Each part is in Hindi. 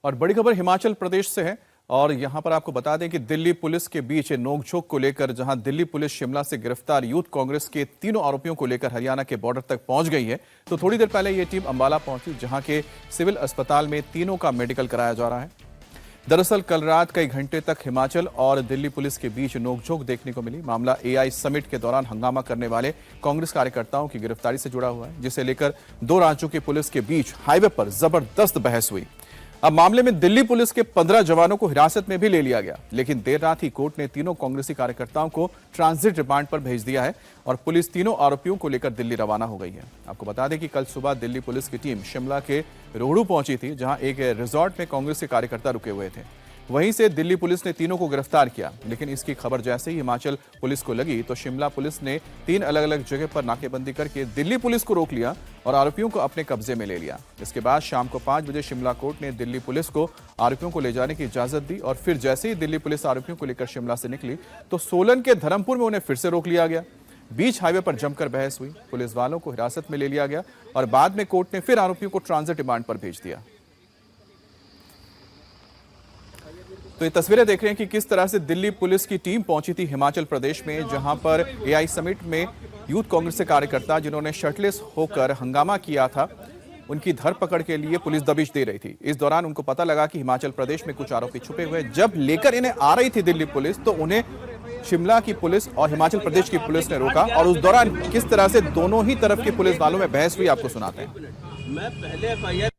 और बड़ी खबर हिमाचल प्रदेश से है और यहां पर आपको बता दें कि दिल्ली पुलिस के बीच नोकझोंक को लेकर जहां दिल्ली पुलिस शिमला से गिरफ्तार यूथ कांग्रेस के तीनों आरोपियों को लेकर हरियाणा के बॉर्डर तक पहुंच गई है, तो थोड़ी देर पहले यह टीम अंबाला पहुंची जहां के सिविल अस्पताल में तीनों का मेडिकल कराया जा रहा है। दरअसल कल रात कई घंटे तक हिमाचल और दिल्ली पुलिस के बीच नोकझोंक देखने को मिली। मामला एआई समिट के दौरान हंगामा करने वाले कांग्रेस कार्यकर्ताओं की गिरफ्तारी से जुड़ा हुआ है, जिसे लेकर दो राज्यों की पुलिस के बीच हाईवे पर जबरदस्त बहस हुई। अब मामले में दिल्ली पुलिस के 15 जवानों को हिरासत में भी ले लिया गया, लेकिन देर रात ही कोर्ट ने तीनों कांग्रेसी कार्यकर्ताओं को ट्रांजिट रिमांड पर भेज दिया है और पुलिस तीनों आरोपियों को लेकर दिल्ली रवाना हो गई है। आपको बता दें कि कल सुबह दिल्ली पुलिस की टीम शिमला के रोहड़ू पहुंची थी, जहां एक रिजॉर्ट में कांग्रेस के कार्यकर्ता रुके हुए थे। वहीं से दिल्ली पुलिस ने तीनों को गिरफ्तार किया, लेकिन इसकी खबर जैसे ही हिमाचल पुलिस को लगी तो शिमला पुलिस ने 3 अलग अलग जगह पर नाकेबंदी करके दिल्ली पुलिस को रोक लिया और आरोपियों को अपने कब्जे में ले लिया। इसके बाद शाम को 5 बजे शिमला कोर्ट ने दिल्ली पुलिस को आरोपियों को ले जाने की इजाजत दी और फिर जैसे ही दिल्ली पुलिस आरोपियों को लेकर शिमला से निकली तो सोलन के धर्मपुर में उन्हें फिर से रोक लिया गया। बीच हाईवे पर जमकर बहस हुई, पुलिस वालों को हिरासत में ले लिया गया और बाद में कोर्ट ने फिर आरोपियों को ट्रांजिट रिमांड पर भेज दिया। तो ये तस्वीरें देख रहे हैं कि किस तरह से दिल्ली पुलिस की टीम पहुंची थी हिमाचल प्रदेश में, जहां पर एआई समिट में यूथ कांग्रेस के कार्यकर्ता जिन्होंने शर्टलेस होकर हंगामा किया था, उनकी धरपकड़ के लिए पुलिस दबिश दे रही थी। इस दौरान उनको पता लगा कि हिमाचल प्रदेश में कुछ आरोपी छुपे हुए हैं। जब लेकर इन्हें आ रही थी दिल्ली पुलिस तो उन्हें शिमला की पुलिस और हिमाचल प्रदेश की पुलिस ने रोका और उस दौरान किस तरह से दोनों ही तरफ की पुलिस वालों में बहस हुई आपको सुनाते हैं। मैं पहले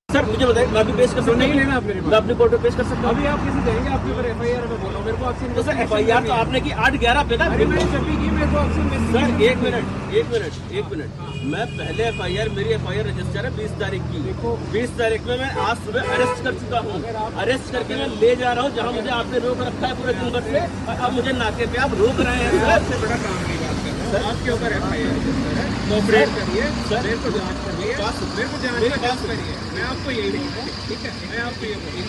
सर मुझे बताइए, मैं भी पेश कर सकता हूं? नहीं लेना आपने, मैं अपनी कोर्ट में पेश कर सकता हूं? अभी आप किसी देंगे आपके ऊपर एफआईआर में बोलो मेरे को आपसे। तो सर एफआईआर तो आपने की 8/11 पे था। मैंने जब भी की मेरे को आपसे सर एक मिनट मैं पहले एफआईआर, मेरी एफआईआर रजिस्टर है 20 तारीख की। देखो 20 तारीख में मैं आज सुबह अरेस्ट कर चुका हूँ। अरेस्ट करके मैं ले जा रहा हूँ जहाँ मुझे आपने रोक रखा है पूरे दिन भर से, और अब मुझे नाके पे आप रोक रहे हैं। सबसे बड़ा काम की बात कर रहे हैं आपके ऊपर एफआईआर कोऑपरेट करिए सर, मेरे को जांच करिए, मेरे को जांच करिए। मैं आपको यही बोलूँ, ठीक है, मैं आपको ये बोलूँ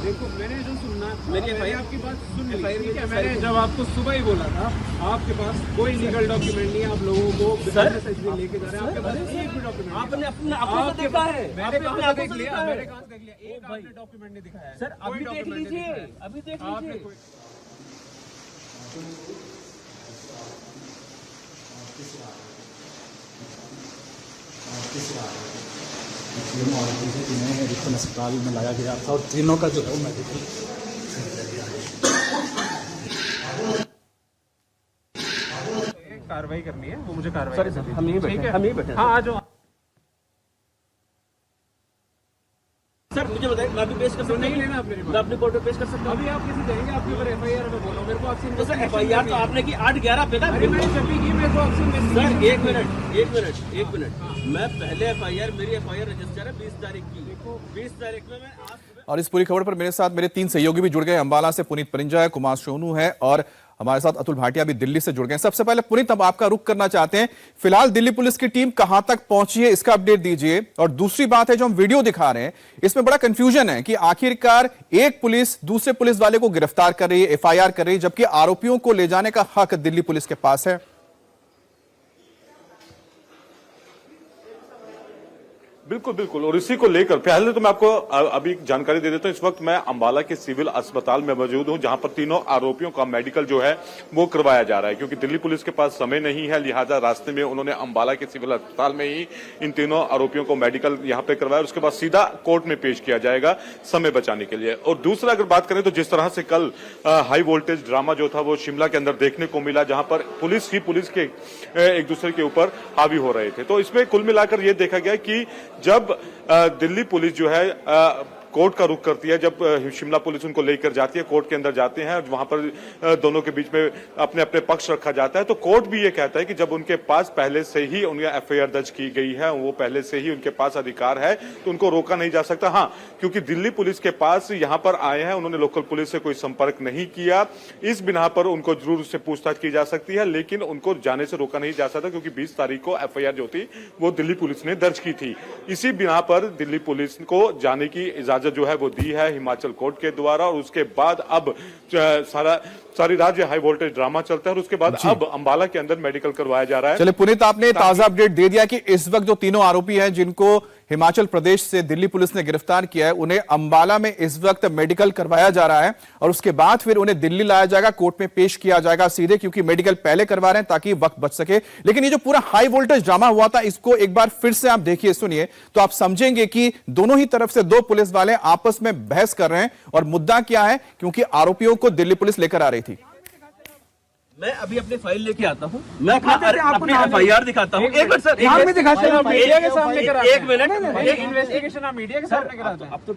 देखो मैंने जो सुनना, मैंने आपकी बात सुन ली, ठीक है। मैंने जब आपको सुबह ही बोला था आपके पास कोई लीगल डॉक्यूमेंट नहीं है, आप लोगों को लेके जा रहे हैं, आपके पास एक भी डॉक्यूमेंट आपने अपना देखा है, मैंने देख लिया, मेरे कागज देख लिया, एक आपने डॉक्यूमेंट नहीं दिखाया सर। अभी देख लीजिए, अभी देख लीजिए। जिन्हें रिफन अस्पताल में लाया गया था और तीनों का जो है वो मेडिकल कार्रवाई करनी है, वो मुझे कार्रवाई सर हम यहीं बैठे। हाँ आ जाओ सर, मुझे बताइए, मैं भी पेश कर सकता हूं? नहीं लेना आपने, मैं अपनी कोर्ट में पेश कर सकता हूं? अभी आप किसी देंगे आपके ऊपर एफआईआर में बोलो मेरे को आपसे। तो सर एफआईआर तो आपने की 8/11 पे था। मैंने जब भी की मेरे को आपसे सर एक मिनट मैं पहले एफआईआर, मेरी एफआईआर रजिस्टर है 20 तारीख की। देखो 20 तारीख में मैं आज। और इस पूरी खबर पर मेरे साथ मेरे 3 सहयोगी भी जुड़ गए। अंबाला से पुनीत परिंजा है, कुमार सोनू है और हमारे साथ अतुल भाटिया भी दिल्ली से जुड़ गए। सबसे पहले पुनीत, अब आपका रुख करना चाहते हैं, फिलहाल दिल्ली पुलिस की टीम कहां तक पहुंची है, इसका अपडेट दीजिए। और दूसरी बात है, जो हम वीडियो दिखा रहे हैं इसमें बड़ा कंफ्यूजन है कि आखिरकार एक पुलिस दूसरे पुलिस वाले को गिरफ्तार कर रही है, एफआईआर कर रही है, जबकि आरोपियों को ले जाने का हक दिल्ली पुलिस के पास है। बिल्कुल, और इसी को लेकर पहले तो मैं आपको अभी जानकारी दे देता हूं। इस वक्त मैं अंबाला के सिविल अस्पताल में मौजूद हूं, जहां पर तीनों आरोपियों का मेडिकल जो है वो करवाया जा रहा है, क्योंकि दिल्ली पुलिस के पास समय नहीं है, लिहाजा रास्ते में उन्होंने अंबाला के सिविल अस्पताल में ही इन तीनों आरोपियों को मेडिकल यहां पे करवाया, उसके बाद सीधा कोर्ट में पेश किया जाएगा समय बचाने के लिए। और दूसरा अगर बात करें तो जिस तरह से कल हाई वोल्टेज ड्रामा जो था वो शिमला के अंदर देखने को मिला, जहां पर पुलिस के एक दूसरे के ऊपर हावी हो रहे थे, तो इसमें कुल मिलाकर यह देखा गया कि जब दिल्ली पुलिस जो है कोर्ट का रुख करती है, जब शिमला पुलिस उनको लेकर जाती है, कोर्ट के अंदर जाते हैं, वहां पर दोनों के बीच में अपने अपने पक्ष रखा जाता है, तो कोर्ट भी ये कहता है कि जब उनके पास पहले से ही उनकी एफआईआर दर्ज की गई है, वो पहले से ही उनके पास अधिकार है, तो उनको रोका नहीं जा सकता। हाँ, क्योंकि दिल्ली पुलिस के पास यहां पर आए हैं, उन्होंने लोकल पुलिस से कोई संपर्क नहीं किया, इस बिना पर उनको जरूर उससे पूछताछ की जा सकती है, लेकिन उनको जाने से रोका नहीं जा सकता, क्योंकि 20 तारीख को एफआईआर जो थी वो दिल्ली पुलिस ने दर्ज की थी। इसी बिना पर दिल्ली पुलिस को जाने की इजाजत इजाजत जो है वो दी है हिमाचल कोर्ट के द्वारा, और उसके बाद अब सारी राज्य हाई वोल्टेज ड्रामा चलता है, और उसके बाद अब अंबाला के अंदर मेडिकल करवाया जा रहा है। चलिए पुनीत, आपने ताजा अपडेट दे दिया कि इस वक्त जो तीनों आरोपी हैं जिनको हिमाचल प्रदेश से दिल्ली पुलिस ने गिरफ्तार किया है, उन्हें अंबाला में इस वक्त मेडिकल करवाया जा रहा है और उसके बाद फिर उन्हें दिल्ली लाया जाएगा, कोर्ट में पेश किया जाएगा सीधे, क्योंकि मेडिकल पहले करवा रहे हैं ताकि वक्त बच सके। लेकिन ये जो पूरा हाई वोल्टेज ड्रामा हुआ था, इसको एक बार फिर से आप देखिए, सुनिए, तो आप समझेंगे कि दोनों ही तरफ से दो पुलिस वाले आपस में बहस कर रहे हैं और मुद्दा क्या है, क्योंकि आरोपियों को दिल्ली पुलिस लेकर आ रही थी। मैं अभी अपनी फाइल लेके आता हूँ, मैं अपनी FIR दिखाता हूँ। एक मिनट सर, मीडिया के सामने करा, एक मिनट, इन्वेस्टिगेशन आप मीडिया के सामने कराते हैं। अब तो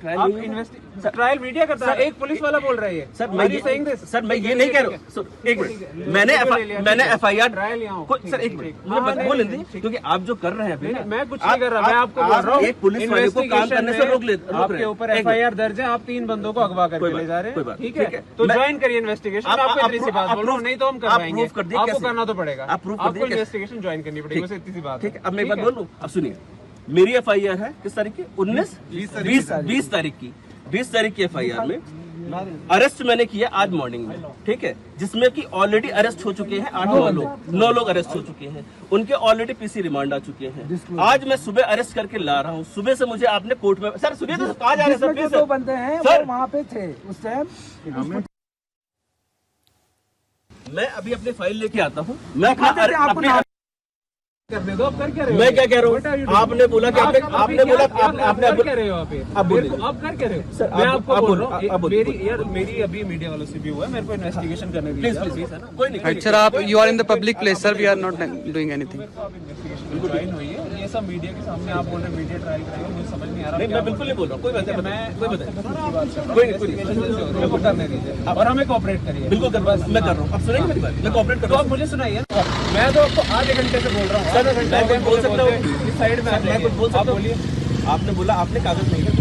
ट्रायल मीडिया करता है, एक पुलिस वाला बोल रहा है सर। मैं ये नहीं कह रहा हूँ, एक मिनट, मैंने FIR सर, एक मिनट मुझे बोल दीजिए, क्योंकि आप जो कर रहे हैं अभी, मैं कुछ नहीं कर रहा, मैं आपको बोल रहा हूँ एक पुलिस वाले को काम करने से रोक ले, आपके ऊपर FIR दर्ज है, आप 3 बंदों को अगवा करके ले जा रहे हैं, ठीक है? तो ज्वाइन करिए इन्वेस्टिगेशन। आपको इतनी सी बात बोल रहा हूँ, नहीं तो हम करवाएंगे, आपको करना तो पड़ेगा, आपको इन्वेस्टिगेशन ज्वाइन करनी पड़ेगी, बस इतनी सी बात है। ठीक है, अब मैं एक बात बोलूं, अब सुनिए, मेरी FIR है किस तारीख की? 20 तारीख की, 20 तारीख की FIR में अरेस्ट मैंने किया आज मॉर्निंग में, ठीक है, जिसमें कि ऑलरेडी अरेस्ट हो चुके हैं 9 लोग अरेस्ट हो चुके हैं, उनके ऑलरेडी PC रिमांड आ चुके हैं। आज मैं सुबह अरेस्ट करके ला रहा हूँ, सुबह से मुझे आपने कोर्ट में, सर सुनिए तो, कहाँ जा रहे हैं सर, प्लीज? 2 बंदे हैं वो वहाँ पे थे उस टाइम। मैं अभी अपनी फाइल लेके आता हूँ, मैं अपने करने दो, आप कर क्या रहे हो? मैं क्या कह रहा हूँ, आपने बोला कि आपने बोला आप कर क्या रहे हो? आप कर क्या रहे हो सर? मैं आपको बोल रहा हूँ, मेरी अभी मीडिया वालों से भी हुआ है, मेरे को इन्वेस्टिगेशन करने दीजिए प्लीज, है ना? कोई नहीं सर, आप you are in the public place sir, we are not doing anything. Investigation join हुई है, ये सब मीडिया के सामने आप बोल रहे हैं मीडिया ट्रायल करेगा, मुझे समझ नहीं आ रहा। नहीं, मैं बिल्कुल नहीं बोल रहा हूँ, कोई बात नहीं, मैं कोई मेरे को करने दीजिए और हमें कोऑपरेट करिए। बिल्कुल कर, मैं कर रहा हूँ, अब सुनेंगे मेरी बात, मैं कोऑपरेट कर तो रहा आप हूँ। मुझे सुनाइए, मैं तो आपको आधे घंटे से बोल रहा हूँ, आधा घंटा मैं बोल सकता हूँ, इस साइड में मैं कुछ बोल सकता हूँ। आपने बोला आपने कागज नहीं दिया,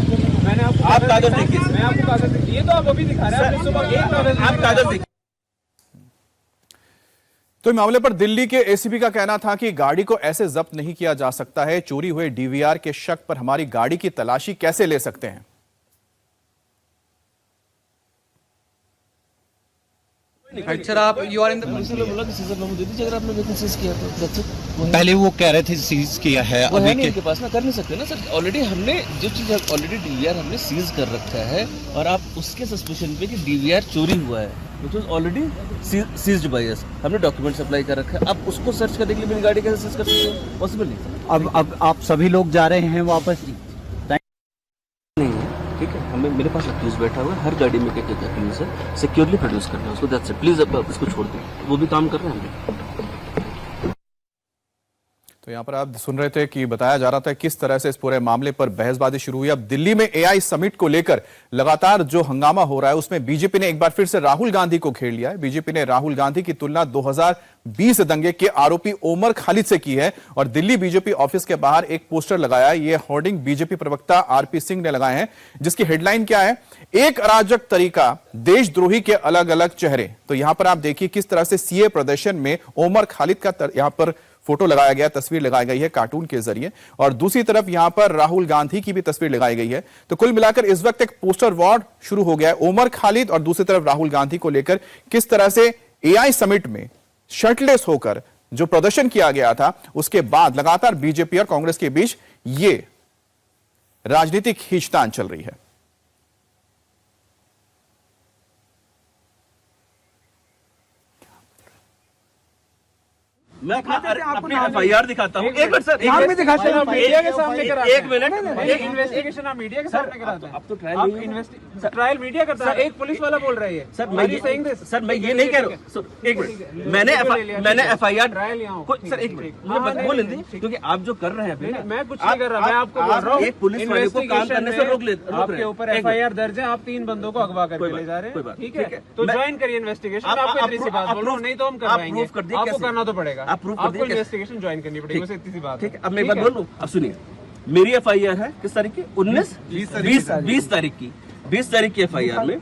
मैंने आपको आप कागज देखिए, मैं आपको कागज, ये तो आप अभी दिखा रहे हैं, आपने सुबह एक कागज, आप कागज देखिए। तो इस मामले पर दिल्ली के ACP का कहना था कि गाड़ी को ऐसे जब्त नहीं किया जा सकता है, चोरी हुए DVR के शक पर हमारी गाड़ी की तलाशी कैसे ले सकते हैं? सर, आप यू आर इन द बोला कि सीजर नंबर दे दीजिए अगर आपने वेहिकल सीज किया तो, that's it। पहले वो कह रहे थे सीज किया है, वो है अभी नहीं इनके पास ना, कर नहीं सकते ना सर। ऑलरेडी हमने जो चीज ऑलरेडी DVR हमने सीज कर रखा है, और आप उसके सस्पेशन पे कि DVR चोरी हुआ है, which was already seized by us, हमने डॉक्यूमेंट अप्लाई कर रखा है। अब उसको सर्च करने के लिए मेरी गाड़ी कैसे सर्च कर सकते हैं? पॉसिबल नहीं। अब आप सभी लोग जा रहे हैं वापस? नहीं है, ठीक है, हमें मेरे पास अक्यूज बैठा हुआ है, हर गाड़ी में एक अक्यूज है, सिक्योरली प्रोड्यूस करना है उसको, दैट्स इट। प्लीज अब इसको छोड़ दो, वो भी काम कर रहे हैं। तो यहां पर आप सुन रहे थे कि बताया जा रहा था किस तरह से इस पूरे मामले पर बहसबाजी शुरू हुई। अब दिल्ली में AI समिट को लेकर लगातार जो हंगामा हो रहा है, उसमें बीजेपी ने एक बार फिर से राहुल गांधी को घेर लिया है। बीजेपी ने राहुल गांधी की तुलना 2020 दंगे के आरोपी ओमर खालिद से की है और दिल्ली बीजेपी ऑफिस के बाहर एक पोस्टर लगाया है। यह होर्डिंग बीजेपी प्रवक्ता RP सिंह ने लगाए हैं, जिसकी हेडलाइन क्या है? एक अराजक तरीका, देशद्रोही के अलग अलग चेहरे। तो यहां पर आप देखिए किस तरह से CA प्रदर्शन में ओमर खालिद का यहां पर फोटो लगाया गया, तस्वीर लगाई गई है कार्टून के जरिए, और दूसरी तरफ यहां पर राहुल गांधी की भी तस्वीर लगाई गई है। तो कुल मिलाकर इस वक्त एक पोस्टर वॉर शुरू हो गया है ओमर खालिद और दूसरी तरफ राहुल गांधी को लेकर। किस तरह से AI समिट में शर्टलेस होकर जो प्रदर्शन किया गया था, उसके बाद लगातार बीजेपी और कांग्रेस के बीच ये राजनीतिक खींचतान चल रही है। मैं अपनी FIR दिखाता हूँ, एक मिनट सर, मीडिया के सामने कराते हैं, एक मिनट, इन्वेस्टिगेशन आप मीडिया के सामने कराते हैं। अब तो ट्रायल मीडिया करता है, एक पुलिस वाला बोल रहा है सर। मैं ये नहीं कह रहा हूँ, एक मिनट, मैंने FIR सर, एक मिनट मुझे बोल दीजिए, क्योंकि आप जो कर रहे हैं अभी, मैं कुछ नहीं कर रहा, मैं आपको बोल रहा हूँ एक पुलिस वाले को काम करने से रोक ले, आपके ऊपर FIR दर्ज है, आप 3 बंदों को अगवा करके ले जा रहे हैं, ठीक है? तो ज्वाइन करिए इन्वेस्टिगेशन। आपको इतनी सी बात बोल रहा हूँ, नहीं तो हम करवाएंगे, आपको करना तो पड़ेगा, आपको इन्वेस्टिगेशन ज्वाइन करनी पड़ेगी, बस इतनी सी बात है। ठीक है, अब मैं एक बात बोलूं, अब सुनिए, मेरी FIR है किस तारीख की? 20 तारीख की, 20 तारीख की FIR में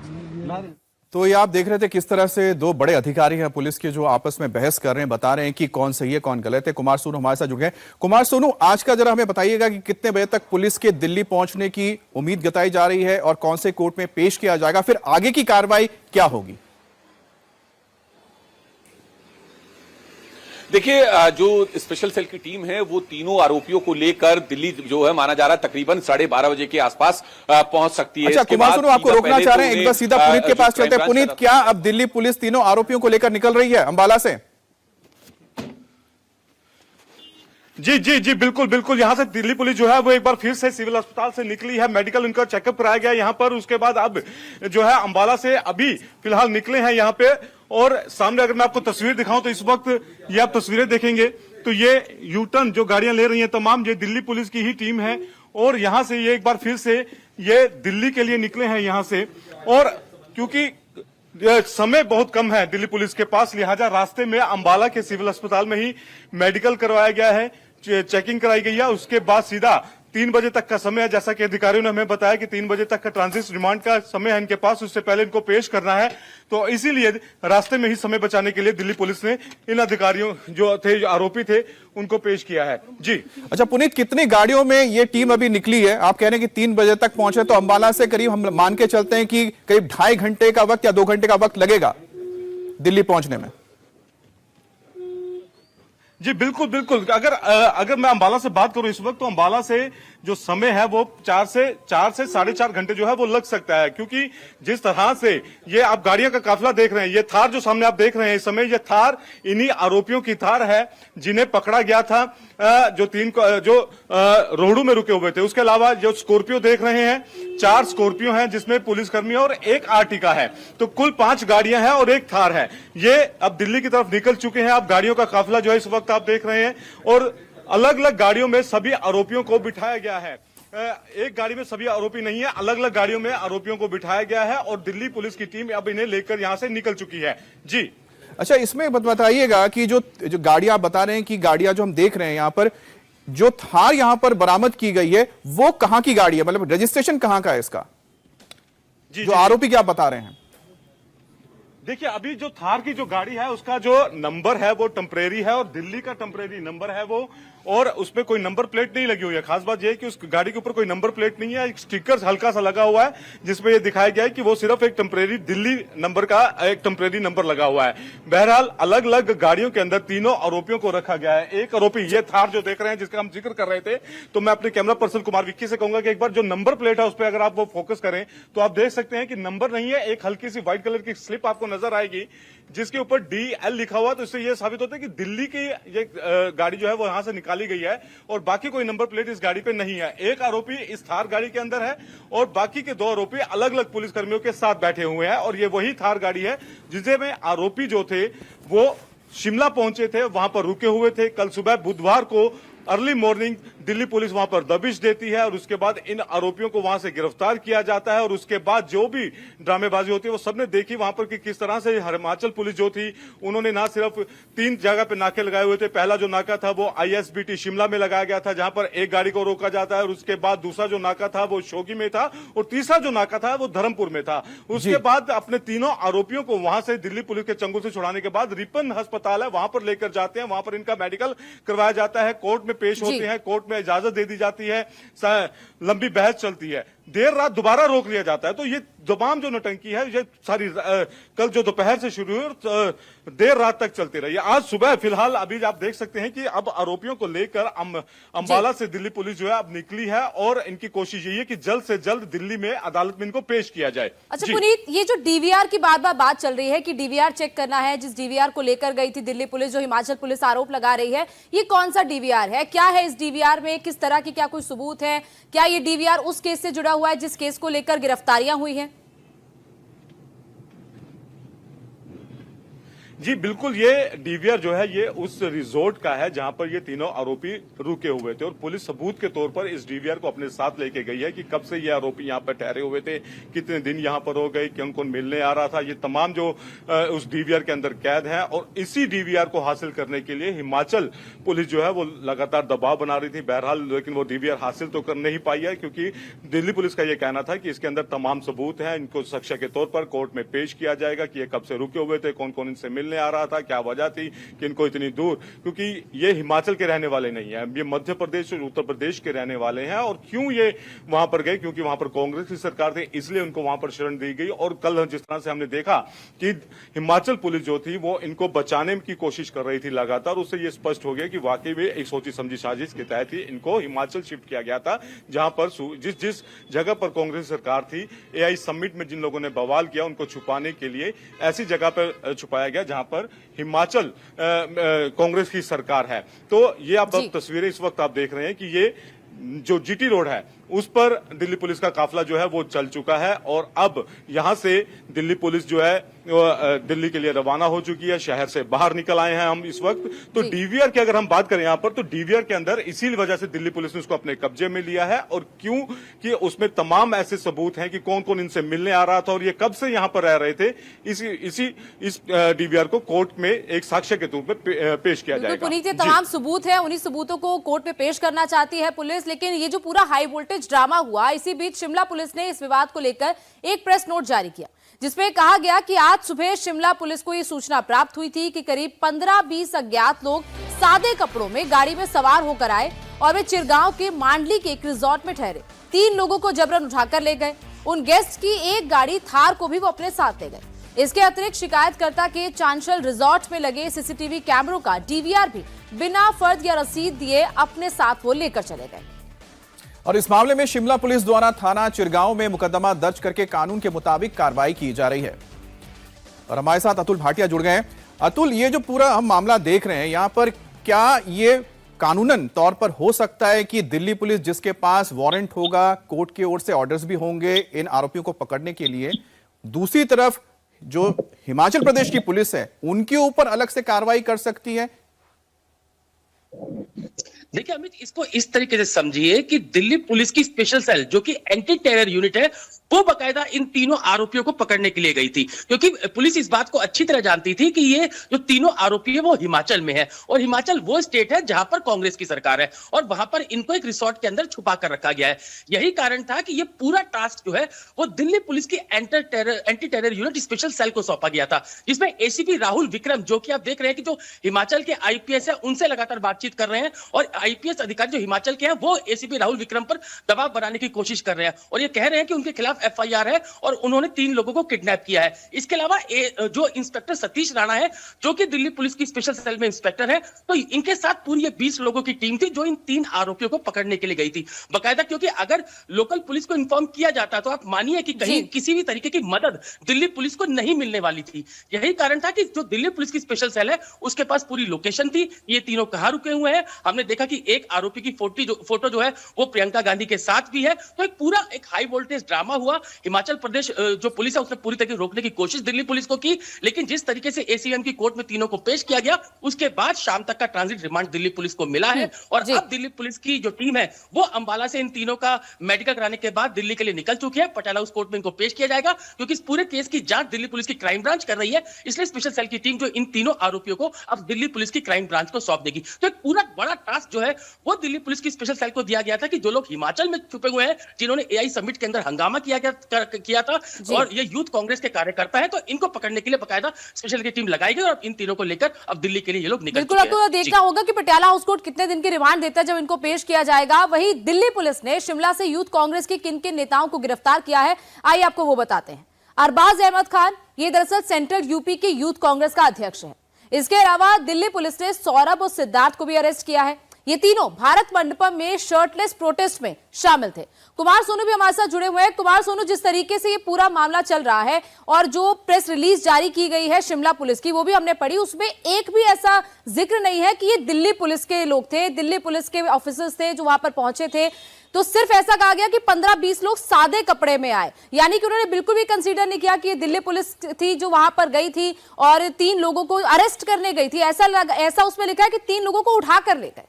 तो ये आप देख रहे थे किस तरह से दो बड़े अधिकारी हैं पुलिस के जो आपस में बहस कर रहे हैं, बता रहे हैं कि कौन सही है कौन गलत है। कुमार सोनू हमारे साथ जुड़े हैं। कुमार सोनू, आज का जरा हमें बताइएगा कि कितने बजे तक पुलिस के दिल्ली पहुंचने की उम्मीद जताई जा रही है और कौन से कोर्ट में पेश किया जाएगा, फिर आगे की कार्रवाई क्या होगी? देखिए, जो स्पेशल सेल की टीम है वो तीनों आरोपियों को लेकर दिल्ली जो है माना जा रहा है तकरीबन 12:30 बजे के आसपास पहुंच सकती है। अच्छा कुमार सोनू, आपको रोकना चाह रहे हैं, एक बार सीधा पुनीत के पास चलते हैं। पुनीत, क्या अब दिल्ली पुलिस तीनों आरोपियों को लेकर निकल रही है अंबाला से? जी जी जी, बिल्कुल बिल्कुल। यहाँ से दिल्ली पुलिस जो है वो एक बार फिर से सिविल अस्पताल से निकली है, मेडिकल उनका चेकअप कराया गया यहाँ पर। उसके बाद अब जो है अंबाला से अभी फिलहाल निकले हैं यहाँ पे। और सामने अगर मैं आपको तस्वीर दिखाऊं तो इस वक्त ये आप तस्वीरें देखेंगे तो ये यूटर्न जो गाड़ियां ले रही हैं तमाम ये दिल्ली पुलिस की ही टीम है। और यहां से ये एक बार फिर से ये दिल्ली के लिए निकले हैं यहाँ से। और क्योंकि समय बहुत कम है दिल्ली पुलिस के पास, लिहाजा रास्ते में अंबाला के सिविल अस्पताल में ही मेडिकल करवाया गया है, चेकिंग कराई गई है। उसके बाद सीधा 3 बजे तक का समय है, जैसा कि अधिकारियों ने हमें बताया कि 3 बजे तक का ट्रांजिट रिमांड का समय है इनके पास, उससे पहले इनको पेश करना है। तो इसीलिए रास्ते में ही समय बचाने के लिए दिल्ली पुलिस ने इन अधिकारियों जो थे, जो आरोपी थे, उनको पेश किया है। जी अच्छा पुनीत, कितनी गाड़ियों में ये टीम अभी निकली है? आप कह रहे हैं कि 3 बजे तक पहुंचे, तो अंबाला से करीब हम मान के चलते हैं कि करीब 2.5 घंटे का वक्त या 2 घंटे का वक्त लगेगा दिल्ली पहुंचने में। जी बिल्कुल बिल्कुल। अगर मैं अंबाला से बात करूं इस वक्त, तो अंबाला से जो समय है वो 4 से 4.5 घंटे जो है वो लग सकता है। क्योंकि जिस तरह से ये आप गाड़ियों का काफिला देख रहे हैं, ये थार जो सामने आप देख रहे हैं इस समय, ये थार इन्हीं आरोपियों की थार है जिन्हें पकड़ा गया था, जो रोहडू में रुके हुए थे। उसके अलावा जो स्कॉर्पियो देख रहे हैं, 4 स्कॉर्पियो हैं जिसमें पुलिसकर्मी और 1 आर्टिका है। तो कुल 5 गाड़ियां हैं और 1 थार है। ये अब दिल्ली की तरफ निकल चुके हैं। अब गाड़ियों का काफिला जो है इस वक्त आप देख रहे हैं, और अलग अलग गाड़ियों में सभी आरोपियों को बिठाया गया है। एक गाड़ी में सभी आरोपी नहीं है, अलग अलग गाड़ियों में आरोपियों को बिठाया गया है और दिल्ली पुलिस की टीम अब इन्हें लेकर यहां से निकल चुकी है। जी अच्छा, इसमें बताइएगा कि जो गाड़ियां आप बता रहे हैं कि गाड़ियां जो हम देख रहे हैं यहां पर, जो थार यहां पर बरामद की गई है वो कहां की गाड़ी है, मतलब रजिस्ट्रेशन कहां का है इसका, जो आरोपी क्या बता रहे हैं? देखिए, अभी जो थार की जो गाड़ी है उसका जो नंबर है वो टेम्परेरी है और दिल्ली का टेम्परेरी नंबर है वो, और उसपे कोई नंबर प्लेट नहीं लगी हुई है। खास बात यह है कि उस गाड़ी के ऊपर कोई नंबर प्लेट नहीं है, एक स्टिकर हल्का सा लगा हुआ है जिसपे ये दिखाया गया है कि वो सिर्फ एक टेम्परेरी दिल्ली नंबर का एक टेम्परेरी नंबर लगा हुआ है। बहरहाल अलग अलग गाड़ियों के अंदर तीनों आरोपियों को रखा गया है। एक आरोपी ये थार जो देख रहे हैं जिसका हम जिक्र कर रहे थे, तो मैं अपने कैमरा पर्सन कुमार विक्की से कहूंगा कि एक बार जो नंबर प्लेट है उस पर अगर आप वो फोकस करें तो आप देख सकते हैं कि नंबर नहीं है, एक हल्की सी व्हाइट कलर की स्लिप आपको नजर आएगी जिसके ऊपर DL लिखा हुआ। तो इससे यह साबित होता है कि दिल्ली की ये गाड़ी जो है वो यहां से निकाली गई है और बाकी कोई नंबर प्लेट इस गाड़ी पे नहीं है। एक आरोपी इस थार गाड़ी के अंदर है और बाकी के 2 आरोपी अलग अलग पुलिसकर्मियों के साथ बैठे हुए हैं, और ये वही थार गाड़ी है जिसमें आरोपी जो थे वो शिमला पहुंचे थे, वहां पर रुके हुए थे। कल सुबह बुधवार को अर्ली मॉर्निंग दिल्ली पुलिस वहां पर दबिश देती है और उसके बाद इन आरोपियों को वहां से गिरफ्तार किया जाता है। और उसके बाद जो भी ड्रामेबाजी होती है वो सबने देखी वहां पर कि किस तरह से हिमाचल पुलिस जो थी उन्होंने ना सिर्फ 3 जगह पे नाके लगाए हुए थे। पहला जो नाका था वो ISBT शिमला में लगाया गया था जहां पर एक गाड़ी को रोका जाता है, और उसके बाद दूसरा जो नाका था वो शोगी में था, और तीसरा जो नाका था वो धर्मपुर में था। उसके बाद अपने तीनों आरोपियों को वहां से दिल्ली पुलिस के चंगुल से छुड़ाने के बाद रिपन अस्पताल है वहां पर लेकर जाते हैं, वहां पर इनका मेडिकल करवाया जाता है, कोर्ट में पेश होते हैं, कोर्ट में इजाजत दे दी जाती है, लंबी बहस चलती है, देर रात दोबारा रोक लिया जाता है। तो ये तमाम जो नौटंकी है ये सारी कल जो दोपहर से शुरू हुई और देर रात तक चलती रही। आज सुबह फिलहाल अभी आप देख सकते हैं कि अब आरोपियों को लेकर अंबाला से दिल्ली पुलिस जो है अब निकली है और इनकी कोशिश यही है कि जल्द से जल्द दिल्ली में अदालत में इनको पेश किया जाए। अच्छा पुनीत, ये जो DVR की बार बार बात चल रही है कि DVR चेक करना है, जिस DVR को लेकर गई थी दिल्ली पुलिस, जो हिमाचल पुलिस आरोप लगा रही है, ये कौन सा DVR है, क्या है इस DVR में, किस तरह की क्या कोई सबूत है, क्या ये DVR उस केस से जुड़ा हुआ है जिस केस को लेकर गिरफ्तारियां हुई हैं? जी बिल्कुल, ये डीवीआर जो है ये उस रिजॉर्ट का है जहां पर ये तीनों आरोपी रुके हुए थे और पुलिस सबूत के तौर पर इस डीवीआर को अपने साथ लेके गई है कि कब से ये आरोपी यहां पर ठहरे हुए थे, कितने दिन यहां पर हो गए, कौन कौन मिलने आ रहा था, ये तमाम जो उस डीवीआर के अंदर कैद है। और इसी डीवीआर को हासिल करने के लिए हिमाचल पुलिस जो है वो लगातार दबाव बना रही थी। बहरहाल लेकिन वो डीवीआर हासिल तो कर नहीं पाई है क्योंकि दिल्ली पुलिस का यह कहना था कि इसके अंदर तमाम सबूत हैं, इनको साक्ष्य के तौर पर कोर्ट में पेश किया जाएगा कि ये कब से रुके हुए थे, कौन कौन इनसे मिलने आ रहा था, क्या वजह थी कि इनको इतनी दूर, क्योंकि ये हिमाचल के रहने वाले नहीं है, ये मध्य प्रदेश और उत्तर प्रदेश के रहने वाले हैं। और क्यों ये वहां पर गए, क्योंकि वहां पर कांग्रेस की सरकार थी, इसलिए उनको वहां पर शरण दी गई। और कल जिस तरह से हमने देखा कि हिमाचल पुलिस जो थी वो इनको बचाने की कोशिश कर रही थी लगातार, उससे ये स्पष्ट हो गया कि वाकई में एक सोची समझी साजिश के तहत ही इनको हिमाचल शिफ्ट किया गया था, जहां पर जिस जगह पर कांग्रेस सरकार थी, एआई समिट में जिन लोगों ने बवाल किया उनको छुपाने के लिए ऐसी जगह पर छुपाया गया जहां पर हिमाचल कांग्रेस की सरकार है। तो ये आप तस्वीरें इस वक्त आप देख रहे हैं कि ये जो जीटी रोड है उस पर दिल्ली पुलिस का काफिला जो है वो चल चुका है और अब यहां से दिल्ली पुलिस जो है दिल्ली के लिए रवाना हो चुकी है, शहर से बाहर निकल आए हैं हम इस वक्त। तो डीवीआर की अगर हम बात करें यहां पर, तो डीवीआर के अंदर इसी वजह से दिल्ली पुलिस ने उसको अपने कब्जे में लिया है। और क्यों कि उसमें तमाम ऐसे सबूत हैं कि कौन कौन इनसे मिलने आ रहा था और ये कब से यहां पर रह रहे थे। इस डीवीआर को कोर्ट में एक साक्ष्य के तौर पर पेश किया जाएगा। पुनीत, ये तमाम सबूत है, उन्हीं सबूतों को कोर्ट में पेश करना चाहती है पुलिस, लेकिन ये जो पूरा हाई वोल्टेज ड्रामा हुआ, इसी बीच शिमला पुलिस ने इस विवाद को लेकर एक प्रेस नोट जारी किया जिसमें कहा गया कि आज सुबह शिमला पुलिस को यह सूचना प्राप्त हुई थी कि करीब 15-20 अज्ञात लोग सादे कपड़ों में गाड़ी में सवार होकर आए और वे चिरगांव के मांडली के एक रिजॉर्ट में ठहरे। 3 लोगों को जबरन उठाकर ले गए। उन गेस्ट की एक गाड़ी थार को भी वो अपने साथ ले गए। इसके अतिरिक्त शिकायतकर्ता के चांशल रिजॉर्ट में लगे सीसीटीवी कैमरों का डीवीआर भी बिना फर्द या रसीद दिए अपने साथ वो लेकर चले गए। और इस मामले में शिमला पुलिस द्वारा थाना चिरगांव में मुकदमा दर्ज करके कानून के मुताबिक कार्रवाई की जा रही है। और हमारे साथ अतुल भाटिया जुड़ गए हैं। अतुल, ये जो पूरा हम मामला देख रहे हैं यहां पर, क्या ये कानूनन तौर पर हो सकता है कि दिल्ली पुलिस जिसके पास वारंट होगा, कोर्ट की ओर से ऑर्डर्स भी होंगे इन आरोपियों को पकड़ने के लिए, दूसरी तरफ जो हिमाचल प्रदेश की पुलिस है उनके ऊपर अलग से कार्रवाई कर सकती है? देखिए अमित, इसको इस तरीके से समझिए कि दिल्ली पुलिस की स्पेशल सेल जो कि एंटी टेरर यूनिट है वो बकायदा इन तीनों आरोपियों को पकड़ने के लिए गई थी, क्योंकि पुलिस इस बात को अच्छी तरह जानती थी कि ये जो तीनों आरोपी है वो हिमाचल में है और हिमाचल वो स्टेट है जहां पर कांग्रेस की सरकार है और वहां पर इनको एक रिसोर्ट के अंदर छुपा कर रखा गया है। यही कारण था कि ये पूरा टास्क जो है वो दिल्ली पुलिस की anti terror unit special cell को सौंपा गया था, जिसमें एसीपी राहुल विक्रम, जो कि आप देख रहे हैं कि जो हिमाचल के आईपीएस है उनसे लगातार बातचीत कर रहे हैं और आईपीएस अधिकारी जो हिमाचल के हैं वो एसीपी राहुल विक्रम पर दबाव बनाने की कोशिश कर रहे हैं और ये कह रहे हैं कि उनके खिलाफ एफआईआर है और उन्होंने 3 लोगों को किडनैप किया है। इसके अलावा जो इंस्पेक्टर सतीश राणा है जो कि दिल्ली पुलिस की स्पेशल सेल में इंस्पेक्टर है, तो इनके साथ पूरी 20 लोगों की टीम थी जो इन 3 आरोपियों को पकड़ने के लिए गई थी बकायदा, क्योंकि अगर लोकल पुलिस को इन्फॉर्म किया जाता तो आप मानिए कि कहीं किसी भी तरीके की मदद दिल्ली पुलिस को नहीं मिलने वाली थी। यही कारण था कि जो दिल्ली पुलिस की स्पेशल सेल है उसके पास पूरी लोकेशन थी, ये तीनों कहां रुके हुए हैं। हमने देखा कि एक आरोपी की फोटो जो है वो प्रियंका गांधी के साथ भी है। तो एक पूरा एक हाई वोल्टेज ड्रामा हुआ। हिमाचल प्रदेश जो पुलिस है उसने पूरी तरीके रोकने की कोशिश दिल्ली पुलिस को की, लेकिन जिस तरीके से एसीएम की कोर्ट में तीनों को पेश किया गया उसके बाद शाम तक का ट्रांजिट रिमांड दिल्ली पुलिस को मिला है और अब दिल्ली पुलिस की जो टीम है वो अंबाला से इन तीनों का मेडिकल कराने के बाद दिल्ली के लिए निकल चुकी है। पटियाला हाउस कोर्ट में इनको पेश किया जाएगा क्योंकि इस पूरे केस की जांच दिल्ली पुलिस की क्राइम ब्रांच कर रही है, इसलिए स्पेशल सेल की टीम जो इन तीनों आरोपियों को अब दिल्ली पुलिस की क्राइम ब्रांच को सौंप देगी। तो एक पूरा बड़ा टास्क जो है वो दिल्ली पुलिस की स्पेशल सेल को दिया गया था कि जो लोग हिमाचल में छुपे हुए हैं, जिन्होंने एआई समिट के अंदर हंगामा किया था और ये यूथ कांग्रेस के कार्यकर्ता है, तो इनको पकड़ने के लिए बकायदा स्पेशल की टीम लगाई गई और इन तीनों को लेकर अब दिल्ली के लिए ये लोग निकल चुके हैं। बिल्कुल, आपको देखना होगा कि पटियाला हाउस कोर्ट कितने दिन की रिमांड देता है जब इनको पेश किया जाएगा। वहीं दिल्ली पुलिस ने शिमला से यूथ कांग्रेस के किन किन नेताओं को गिरफ्तार किया है, आइए आपको वो बताते हैं। अरबाज अहमद खान, ये दरअसल सेंट्रल यूपी की यूथ कांग्रेस का अध्यक्ष है। इसके अलावा दिल्ली पुलिस ने सौरभ और सिद्धार्थ को भी अरेस्ट किया है। ये तीनों भारत मंडपम में शर्टलेस प्रोटेस्ट में शामिल थे। कुमार सोनू भी हमारे साथ जुड़े हुए हैं। कुमार सोनू, जिस तरीके से ये पूरा मामला चल रहा है और जो प्रेस रिलीज जारी की गई है शिमला पुलिस की, वो भी हमने पढ़ी, उसमें एक भी ऐसा जिक्र नहीं है कि ये दिल्ली पुलिस के लोग थे, दिल्ली पुलिस के ऑफिसर्स थे जो वहां पर पहुंचे थे। तो सिर्फ ऐसा कहा गया कि 15-20 लोग सादे कपड़े में आए, यानी कि उन्होंने बिल्कुल भी कंसीडर नहीं किया कि ये दिल्ली पुलिस थी जो वहां पर गई थी और 3 लोगों को अरेस्ट करने गई थी। ऐसा उसमें लिखा है कि 3 लोगों को उठा कर ले गए।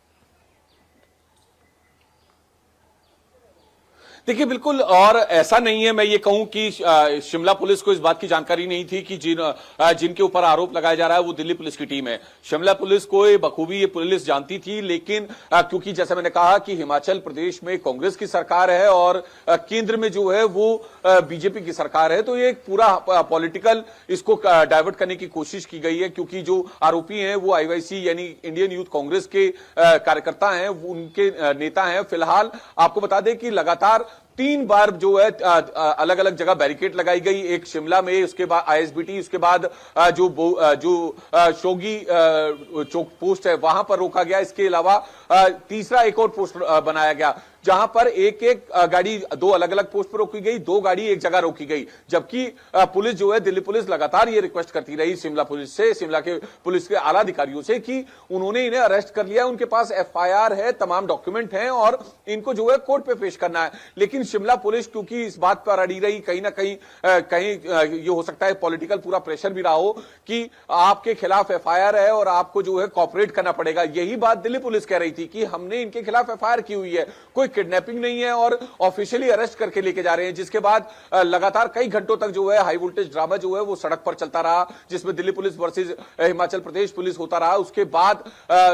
देखिए बिल्कुल, और ऐसा नहीं है मैं ये कहूं कि शिमला पुलिस को इस बात की जानकारी नहीं थी कि जिनके ऊपर आरोप लगाया जा रहा है वो दिल्ली पुलिस की टीम है। शिमला पुलिस को बखूबी ये पुलिस जानती थी, लेकिन क्योंकि जैसा मैंने कहा कि हिमाचल प्रदेश में कांग्रेस की सरकार है और केंद्र में जो है वो बीजेपी की सरकार है, तो ये पूरा पॉलिटिकल इसको डाइवर्ट करने की कोशिश की गई है, क्योंकि जो आरोपी हैं वो आईवाईसी यानी इंडियन यूथ कांग्रेस के कार्यकर्ता हैं, उनके नेता हैं। फिलहाल आपको बता दें कि लगातार 3 बार जो है अलग अलग जगह बैरिकेड लगाई गई, एक शिमला में, उसके बाद आईएसबीटी, उसके बाद जो शोगी चौक पोस्ट है वहां पर रोका गया। इसके अलावा तीसरा एक और पोस्ट बनाया गया जहां पर एक गाड़ी 2 अलग अलग पोस्ट पर रोकी गई, 2 गाड़ी एक जगह रोकी गई, जबकि पुलिस जो है दिल्ली पुलिस लगातार ये रिक्वेस्ट करती रही शिमला पुलिस से, शिमला के पुलिस के आला अधिकारियों से कि उन्होंने इन्हें अरेस्ट कर लिया, उनके पास एफआईआर है, तमाम डॉक्यूमेंट हैं और इनको जो है कोर्ट पे पेश करना है। लेकिन शिमला पुलिस क्योंकि इस बात पर अड़ी रही, कहीं ना कहीं ये हो सकता है पॉलिटिकल पूरा प्रेशर भी रहा हो कि आपके खिलाफ एफआईआर है और आपको जो है कॉपरेट करना पड़ेगा। यही बात दिल्ली पुलिस कह रही थी कि हमने इनके खिलाफ एफआईआर की हुई है, कोई किडनैपिंग नहीं है और ऑफिशियली अरेस्ट करके लेके जा रहे हैं। जिसके बाद लगातार कई घंटों तक जो है हाई वोल्टेज ड्रामा जो है वो सड़क पर चलता रहा, जिसमें Delhi police versus Himachal Pradesh police होता रहा। उसके बाद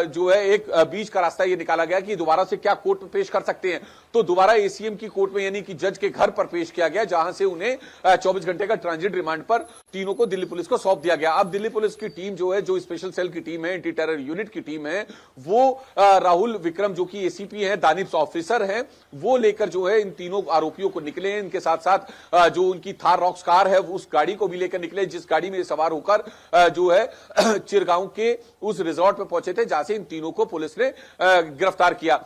जो है एक बीच का रास्ता ये निकाला गया कि दोबारा से क्या कोर्ट में पेश कर सकते हैं, तो दोबारा एसीएम की कोर्ट में यानी कि जज के घर पर पेश किया गया, जहां से उन्हें 24 घंटे का ट्रांजिट रिमांड पर तीनों को दिल्ली पुलिस को सौंप दिया गया। अब दिल्ली पुलिस की टीम जो है, जो स्पेशल सेल की टीम है, एंटी टेरर यूनिट की टीम है, वो राहुल विक्रम जो कि एसीपी हैं, दानिश ऑफिसर हैं, वो लेकर जो है इन तीनों आरोपियों को निकले हैं। इनके साथ साथ जो उनकी थार रॉक्स कार है उस गाड़ी को भी लेकर निकले, जिस गाड़ी में सवार होकर जो है चिरगांव के उस रिजॉर्ट पे पहुंचे थे, जहां से इन तीनों को पुलिस ने गिरफ्तार किया।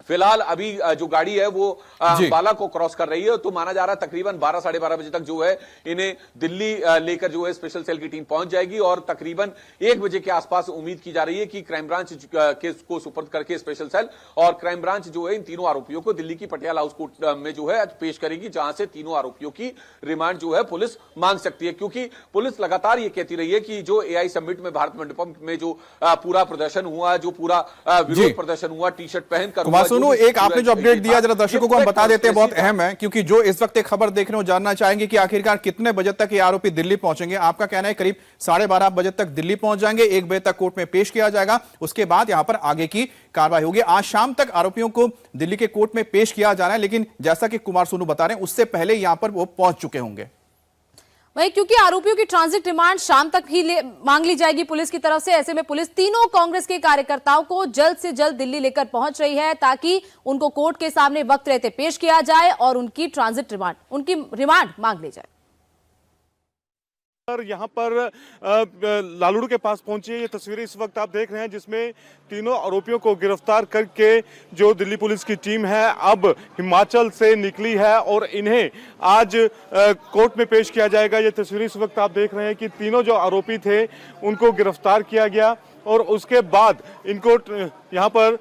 फिलहाल अभी जो गाड़ी है वो अंबाला को क्रॉस कर रही है, तो माना जा रहा है तकरीबन 12 साढ़े 12 बजे तक जो है इन्हें दिल्ली लेकर जो है स्पेशल सेल की टीम पहुंच जाएगी और तकरीबन 1 बजे के आसपास उम्मीद की जा रही है कि क्राइम ब्रांच केस को सुपर्द करके स्पेशल सेल और क्राइम ब्रांच जो है इन तीनों आरोपियों को दिल्ली की पटियाला हाउस कोर्ट में जो है आज पेश करेगी, जहां से तीनों आरोपियों की रिमांड जो है पुलिस मांग सकती है। क्योंकि पुलिस लगातार ये कहती रही है कि जो एआई समिट में भारत मंडपम में जो पूरा प्रदर्शन हुआ, जो पूरा विरोध प्रदर्शन हुआ, टी शर्ट पहनकर, एक आपने जो अपडेट दिया जरा दर्शकों को हम बता देते हैं, बहुत अहम है, क्योंकि जो इस वक्त एक खबर देख रहे हो जानना चाहेंगे कि आखिरकार कितने बजे तक ये आरोपी दिल्ली पहुंचेंगे। आपका कहना है करीब 12:30 बजे तक दिल्ली पहुंच जाएंगे, 1 बजे तक कोर्ट में पेश किया जाएगा, उसके बाद यहां पर आगे की कार्रवाई होगी। आज शाम तक आरोपियों को दिल्ली के कोर्ट में पेश किया जाना है, लेकिन जैसा कि कुमार सोनू बता रहे हैं उससे पहले यहां पर वो पहुंच चुके होंगे। वही क्योंकि आरोपियों की ट्रांजिट रिमांड शाम तक ही मांग ली जाएगी पुलिस की तरफ से, ऐसे में पुलिस तीनों कांग्रेस के कार्यकर्ताओं को जल्द से जल्द दिल्ली लेकर पहुंच रही है ताकि उनको कोर्ट के सामने वक्त रहते पेश किया जाए और उनकी ट्रांजिट रिमांड, उनकी रिमांड मांग ली जाए। यहाँ पर लालूड़ के पास पहुंची है, ये तस्वीरें इस वक्त आप देख रहे हैं, जिसमें तीनों आरोपियों को गिरफ्तार करके जो दिल्ली पुलिस की टीम है अब हिमाचल से निकली है और इन्हें आज कोर्ट में पेश किया जाएगा। ये तस्वीरें इस वक्त आप देख रहे हैं कि तीनों जो आरोपी थे उनको गिरफ्तार किया गया और उसके बाद इनको यहाँ पर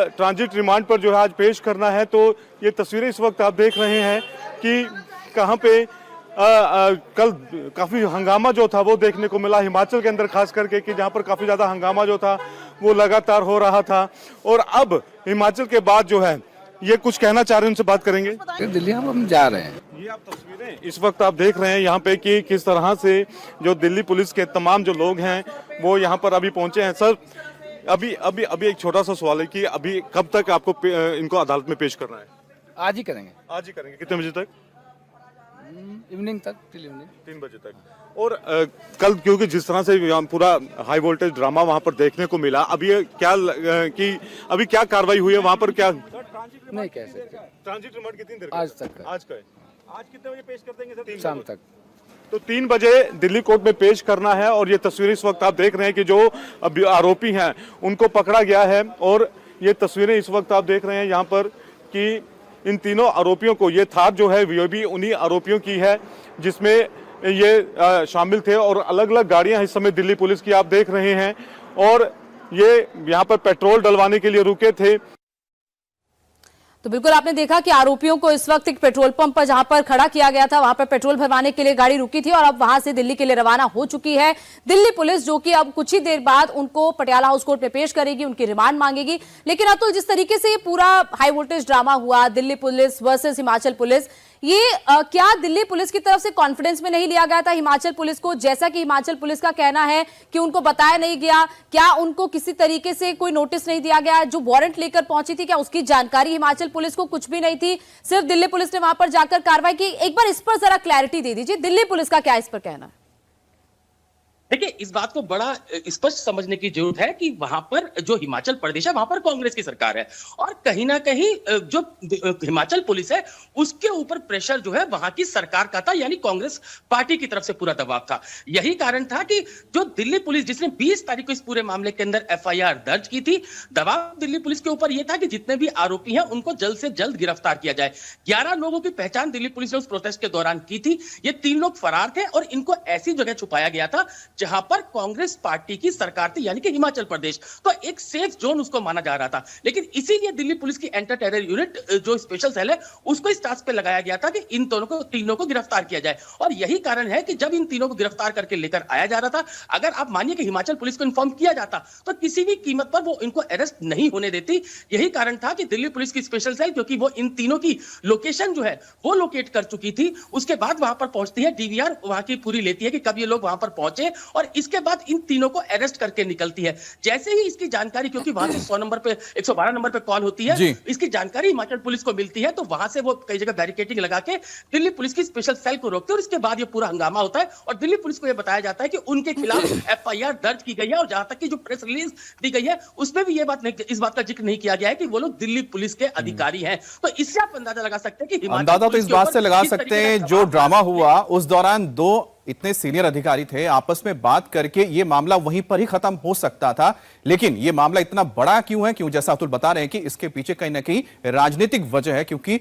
ट्रांजिट रिमांड पर जो है आज पेश करना है। तो ये तस्वीरें इस वक्त आप देख रहे हैं कि कहाँ पे कल काफी हंगामा जो था वो देखने को मिला हिमाचल के अंदर, खास करके कि जहां पर काफी ज्यादा हंगामा जो था वो लगातार हो रहा था। और अब हिमाचल के बाद जो है ये कुछ कहना चाह रहे हैं, उनसे बात करेंगे। दिल्ली हम जा रहे हैं। ये आप तस्वीरें इस वक्त आप देख रहे हैं यहाँ पे कि किस तरह से जो दिल्ली पुलिस के तमाम जो लोग हैं वो यहाँ पर अभी पहुंचे हैं। सर अभी एक छोटा सा सवाल है कि अभी कब तक आपको इनको अदालत में पेश करना है? आज ही करेंगे। आज ही करेंगे। कितने बजे तक? इवनिंग तक, टिल इवनिंग 3 बजे तक। और कल क्योंकि जिस तरह से पूरा हाई वोल्टेज ड्रामा वहां पर देखने को मिला, अभी क्या कार्रवाई हुई है वहां पर? क्या नहीं कह सकते। ट्रांजिट रिमांड कितनी देर? आज तक। आज का है। आज कितने बजे पेश कर देंगे सर? शाम तक। तो 3 बजे दिल्ली कोर्ट में पेश करना है और ये तस्वीर इस वक्त आप देख रहे हैं कि जो आरोपी हैं उनको पकड़ा गया है और ये तस्वीरें इस वक्त आप देख रहे हैं यहाँ पर कि इन तीनों आरोपियों को, ये थार जो है ये भी उन्हीं आरोपियों की है जिसमें ये शामिल थे, और अलग अलग गाड़ियां इस समय दिल्ली पुलिस की आप देख रहे हैं, और ये यहाँ पर पेट्रोल डलवाने के लिए रुके थे। तो बिल्कुल आपने देखा कि आरोपियों को इस वक्त एक पेट्रोल पंप पर जहां पर खड़ा किया गया था, वहां पर पेट्रोल भरवाने के लिए गाड़ी रुकी थी और अब वहां से दिल्ली के लिए रवाना हो चुकी है दिल्ली पुलिस, जो कि अब कुछ ही देर बाद उनको पटियाला हाउस कोर्ट में पेश करेगी, उनकी रिमांड मांगेगी। लेकिन अतुल, जिस तरीके से ये पूरा हाई वोल्टेज ड्रामा हुआ, Delhi police versus Himachal police, ये क्या दिल्ली पुलिस की तरफ से कॉन्फिडेंस में नहीं लिया गया था हिमाचल पुलिस को, जैसा कि हिमाचल पुलिस का कहना है कि उनको बताया नहीं गया? क्या उनको किसी तरीके से कोई नोटिस नहीं दिया गया? जो वारंट लेकर पहुंची थी, क्या उसकी जानकारी हिमाचल पुलिस को कुछ भी नहीं थी? सिर्फ दिल्ली पुलिस ने वहां पर जाकर कार्रवाई की। एक बार इस पर जरा क्लैरिटी दे दीजिए, दिल्ली पुलिस का क्या इस पर कहना है? देखिए, इस बात को बड़ा स्पष्ट समझने की जरूरत है कि वहां पर जो हिमाचल प्रदेश है वहां पर कांग्रेस की सरकार है, और कहीं ना कहीं जो हिमाचल पुलिस है उसके ऊपर प्रेशर जो है वहां की सरकार का था, यानी कांग्रेस पार्टी की तरफ से पूरा दबाव था। यही कारण था कि जो दिल्ली पुलिस, जिसने 20 तारीख को इस पूरे मामले के अंदर FIR दर्ज की थी, दबाव दिल्ली पुलिस के ऊपर यह था कि जितने भी आरोपी हैं उनको जल्द से जल्द गिरफ्तार किया जाए। 11 लोगों की पहचान दिल्ली पुलिस ने उस प्रोटेस्ट के दौरान की थी। ये 3 लोग फरार थे और इनको ऐसी जगह छुपाया गया था जहां पर कांग्रेस पार्टी की सरकार थी, यानी कि हिमाचल प्रदेश। तो एक सेफ जोन उसको माना जा रहा था, लेकिन इसीलिए दिल्ली पुलिस की एंटी टेरर यूनिट जो स्पेशल सेल है उसको इस टास्क पे लगाया गया था कि इन तीनों को गिरफ्तार किया जाए। और यही कारण है कि जब इन तीनों को गिरफ्तार करके लेकर आया जा रहा था, अगर आप मानिए कि हिमाचल पुलिस को इन्फॉर्म किया जाता तो किसी भी कीमत पर वो इनको अरेस्ट नहीं होने देती। यही कारण था कि दिल्ली पुलिस की स्पेशल सेल, क्योंकि वो इन तीनों की लोकेशन जो है वो लोकेट कर चुकी थी, उसके बाद वहां पर पहुंचती है, DVR वहां की पूरी लेती है कि कब ये लोग वहां पर पहुंचे, और इसके बाद इन तीनों को अरेस्ट करके निकलती है। जैसे ही इसकी जानकारी, क्योंकि वहां से 100 नंबर पे 112 नंबर पे कॉल होती है, इसकी जानकारी हिमाचल पुलिस को मिलती है, तो वहां से वो कई जगह बैरिकेडिंग लगा के दिल्ली पुलिस की स्पेशल सेल को रोकते हैं, और इसके बाद ये पूरा हंगामा होता है और दिल्ली पुलिस को यह बताया जाता है कि उनके खिलाफ FIR दर्ज की गई है। और जहां तक कि जो प्रेस रिलीज दी गई है उसमें भी इस बात का जिक्र नहीं किया गया है कि वो लोग दिल्ली पुलिस के अधिकारी हैं। तो इससे आप अंदाजा लगा सकते हैं कि अंदाजा तो इस बात से लगा सकते हैं, जो ड्रामा हुआ उस दौरान 2 इतने सीनियर अधिकारी थे, आपस में बात करके ये मामला वहीं पर ही खत्म हो सकता था। लेकिन ये मामला इतना बड़ा क्यों है? क्यों, जैसा अतुल बता रहे हैं कि इसके पीछे कहीं ना कहीं राजनीतिक वजह है, क्योंकि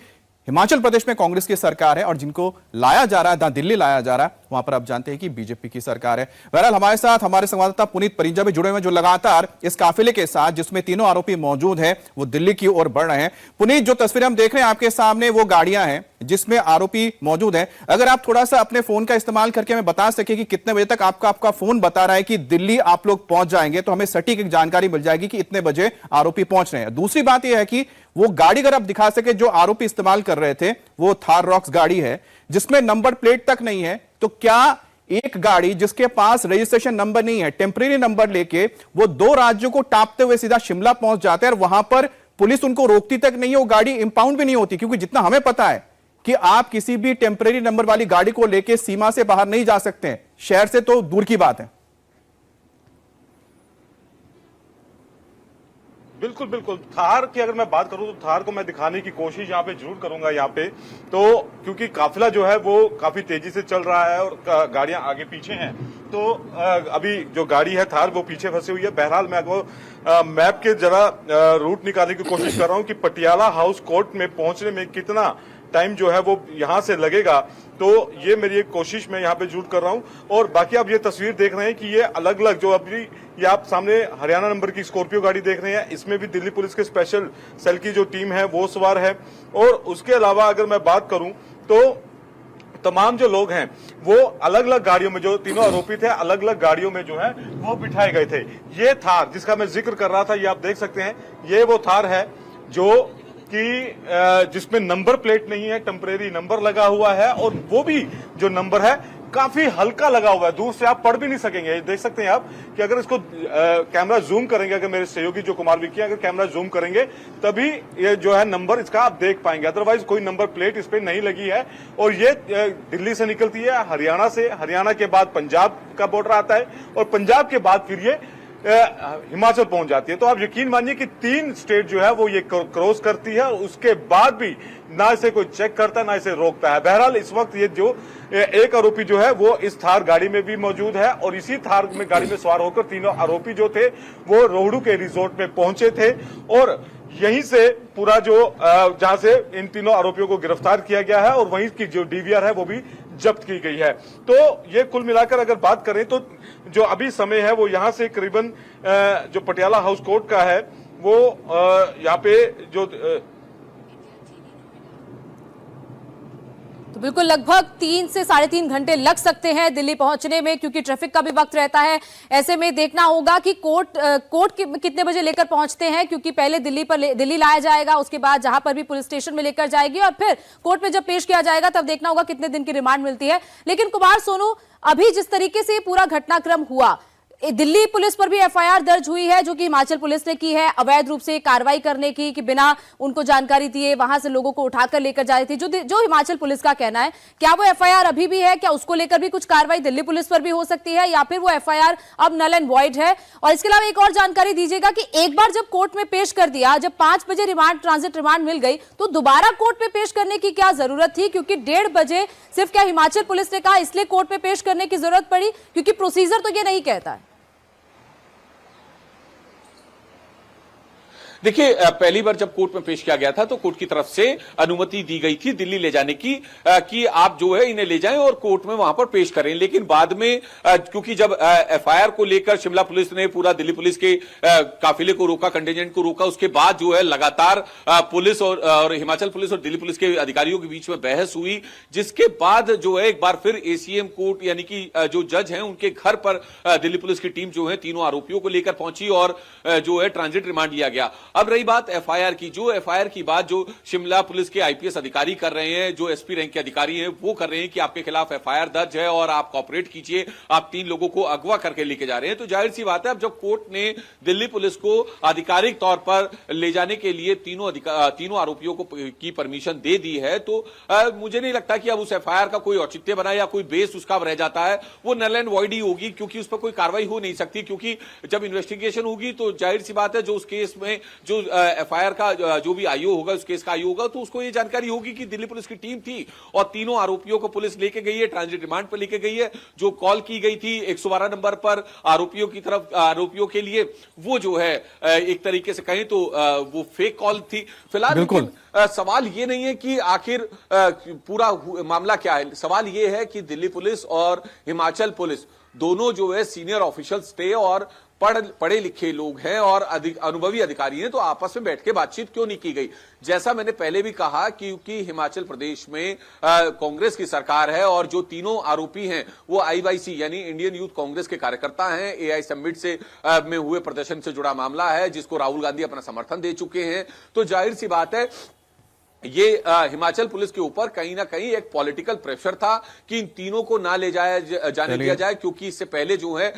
हिमाचल प्रदेश में कांग्रेस की सरकार है और जिनको लाया जा रहा है, दिल्ली लाया जा रहा है, वहां पर आप जानते हैं कि बीजेपी की सरकार है। बहरहाल हमारे साथ हमारे संवाददाता पुनीत परिंजा भी जुड़े हुए, जो लगातार इस काफिले के साथ, जिसमें तीनों आरोपी मौजूद हैं, वो दिल्ली की ओर बढ़ रहे हैं। पुनीत, जो तस्वीरें हम देख रहे हैं आपके सामने, वो गाड़ियां हैं जिसमें आरोपी मौजूद हैं। अगर आप थोड़ा सा अपने फोन का इस्तेमाल करके हमें बता सके कि कितने बजे तक आपका फोन बता रहा है कि दिल्ली आप लोग पहुंच जाएंगे, तो हमें सटीक एक जानकारी मिल जाएगी कि इतने बजे आरोपी पहुंच रहे हैं। दूसरी बात यह है कि वो गाड़ी अगर आप दिखा सके जो आरोपी इस्तेमाल कर रहे थे, वो थार रॉक्स गाड़ी है जिसमें नंबर प्लेट तक नहीं है। तो क्या एक गाड़ी जिसके पास रजिस्ट्रेशन नंबर नहीं है, टेम्परेरी नंबर लेके वो 2 राज्यों को टापते हुए सीधा शिमला पहुंच जाते हैं और वहां पर पुलिस उनको रोकती तक नहीं है, वो गाड़ी इंपाउंड भी नहीं होती? क्योंकि जितना हमें पता है कि आप किसी भी टेम्परेरी नंबर वाली गाड़ी को लेके सीमा से बाहर नहीं जा सकते हैं, शहर से तो दूर की बात है। बिल्कुल बिल्कुल, थार की अगर मैं बात करूं तो थार को मैं दिखाने की कोशिश यहाँ पे जरूर करूंगा यहाँ पे, तो क्योंकि काफिला जो है वो काफी तेजी से चल रहा है और गाड़ियां आगे पीछे हैं, तो अभी जो गाड़ी है थार वो पीछे फंसी हुई है। बहरहाल मैं आपको मैप के जरा रूट निकालने की कोशिश कर रहा हूँ कि पटियाला हाउस कोर्ट में पहुंचने में कितना टाइम जो है वो यहां से लगेगा, तो ये मेरी एक कोशिश मैं यहाँ पे जरूर कर रहा हूँ। और बाकी आप ये तस्वीर देख रहे हैं कि ये अलग अलग जो अभी ये आप सामने हरियाणा नंबर की स्कॉर्पियो गाड़ी देख रहे हैं, इसमें भी दिल्ली पुलिस के स्पेशल सेल की जो टीम है वो सवार है। और उसके अलावा अगर मैं बात करूं तो तमाम जो लोग हैं वो अलग अलग गाड़ियों में, जो तीनों आरोपी थे अलग अलग गाड़ियों में जो है वो बिठाए गए थे। ये थार जिसका मैं जिक्र कर रहा था, ये आप देख सकते हैं, ये वो थार है जो कि जिसमें नंबर प्लेट नहीं है, टेम्परेरी नंबर लगा हुआ है, और वो भी जो नंबर है काफी हल्का लगा हुआ है, दूर से आप पढ़ भी नहीं सकेंगे। देख सकते हैं आप कि अगर इसको कैमरा जूम करेंगे, अगर मेरे सहयोगी जो कुमार विकी अगर कैमरा जूम करेंगे तभी ये जो है नंबर इसका आप देख पाएंगे, अदरवाइज कोई नंबर प्लेट इस पे नहीं लगी है। और ये दिल्ली से निकलती है हरियाणा से, हरियाणा के बाद पंजाब का बॉर्डर आता है और पंजाब के बाद फिर ये हिमाचल पहुंच जाती है। तो आप यकीन मानिए कि 3 स्टेट जो है वो ये क्रॉस करती है, उसके बाद भी ना इसे कोई चेक करता ना इसे रोकता है। बहरहाल इस वक्त ये जो एक आरोपी जो है वो इस थार गाड़ी में भी मौजूद है और इसी थार में गाड़ी में सवार होकर तीनों आरोपी जो थे वो रोहडू के रिजॉर्ट में पहुंचे थे और यहीं से पूरा जो जहां से इन तीनों आरोपियों को गिरफ्तार किया गया है और वहीं की जो डीवीआर है वो भी जब्त की गई है। तो ये कुल मिलाकर अगर बात करें तो जो अभी समय है वो यहां से करीबन जो पटियाला हाउस कोर्ट का है वो यहाँ पे जो तो बिल्कुल लगभग 3 से 3.5 घंटे लग सकते हैं दिल्ली पहुंचने में, क्योंकि ट्रैफिक का भी वक्त रहता है। ऐसे में देखना होगा कि कोर्ट कितने बजे लेकर पहुंचते हैं, क्योंकि पहले दिल्ली लाया जाएगा, उसके बाद जहां पर भी पुलिस स्टेशन में लेकर जाएगी और फिर कोर्ट में जब पेश किया जाएगा तब देखना होगा कितने दिन की रिमांड मिलती है। लेकिन कुमार सोनू, अभी जिस तरीके से पूरा घटनाक्रम हुआ, दिल्ली पुलिस पर भी एफआईआर दर्ज हुई है जो कि हिमाचल पुलिस ने की है अवैध रूप से कार्रवाई करने की, कि बिना उनको जानकारी दिए वहां से लोगों को उठाकर लेकर जा रही थी, जो हिमाचल पुलिस का कहना है। क्या वो एफआईआर अभी भी है? क्या उसको लेकर भी कुछ कार्रवाई दिल्ली पुलिस पर भी हो सकती है, या फिर वो एफआईआर अब नल एंड वॉइड है? और इसके अलावा एक और जानकारी दीजिएगा कि एक बार जब कोर्ट में पेश कर दिया, जब 5 बजे ट्रांजिट रिमांड मिल गई, तो दोबारा कोर्ट में पेश करने की क्या जरूरत थी? क्योंकि 1:30 बजे सिर्फ क्या हिमाचल पुलिस ने कहा इसलिए कोर्ट में पेश करने की जरूरत पड़ी? क्योंकि प्रोसीजर तो ये नहीं कहता है। देखिए, पहली बार जब कोर्ट में पेश किया गया था तो कोर्ट की तरफ से अनुमति दी गई थी दिल्ली ले जाने की, कि आप जो है इन्हें ले जाएं और कोर्ट में वहां पर पेश करें। लेकिन बाद में क्योंकि jab एफआईआर को लेकर शिमला पुलिस ने पूरा दिल्ली पुलिस के काफिले को रोका, कंटिजेंट को रोका, उसके बाद जो है लगातार पुलिस और हिमाचल पुलिस और दिल्ली पुलिस के अधिकारियों के बीच में बहस हुई, जिसके बाद जो है एक बार फिर एसीएम कोर्ट यानी कि जो जज हैं उनके घर पर दिल्ली पुलिस की टीम जो है तीनों आरोपियों को लेकर पहुंची और जो है ट्रांजिट रिमांड लिया गया। अब रही बात एफआईआर की, जो एफआईआर की बात जो शिमला पुलिस के आईपीएस अधिकारी कर रहे हैं, जो एसपी रैंक के अधिकारी हैं, वो कर रहे हैं कि आपके खिलाफ एफआईआर दर्ज है और आप कॉपरेट कीजिए, आप 3 लोगों को अगवा करके लेके जा रहे हैं। तो जाहिर सी बात है, अब जब कोर्ट ने दिल्ली पुलिस को आधिकारिक तौर पर ले जाने के लिए तीनों आरोपियों को की परमिशन दे दी है, तो मुझे नहीं लगता कि अब उस एफआईआर का कोई औचित्य बना या कोई बेस उसका रह जाता है। वो नल एंड वॉइड ही होगी, क्योंकि उस पर कोई कार्रवाई हो नहीं सकती, क्योंकि जब इन्वेस्टिगेशन होगी तो जाहिर सी बात है जो उस केस में जो एफआईआर का जो भी आईओ होगा, उस केस का आईओ होगा, तो उसको ये जानकारी होगी कि दिल्ली पुलिस की टीम थी और तीनों आरोपियों को पुलिस लेके गई है, ट्रांजिट रिमांड पर लेके गई है। जो कॉल की गई थी 112 नंबर पर आरोपियों के लिए, वो जो है एक तरीके से कहें तो वो फेक कॉल थी। फिलहाल सवाल ये नहीं है कि आखिर पूरा मामला क्या है, सवाल ये है कि दिल्ली पुलिस और हिमाचल पुलिस दोनों जो है सीनियर ऑफिशियल्स थे और पढ़े लिखे लोग हैं और अनुभवी अधिकारी हैं, तो आपस में बैठ के बातचीत क्यों नहीं की गई? जैसा मैंने पहले भी कहा, क्योंकि हिमाचल प्रदेश में कांग्रेस की सरकार है और जो तीनों आरोपी हैं वो आईवाईसी यानी इंडियन यूथ कांग्रेस के कार्यकर्ता हैं। एआई समिट से में हुए प्रदर्शन से जुड़ा मामला है, जिसको राहुल गांधी अपना समर्थन दे चुके हैं। तो जाहिर सी बात है, ये हिमाचल पुलिस के ऊपर कहीं ना कहीं एक पॉलिटिकल प्रेशर था कि इन तीनों को ना ले जाने दिया जाए, क्योंकि इससे पहले जो है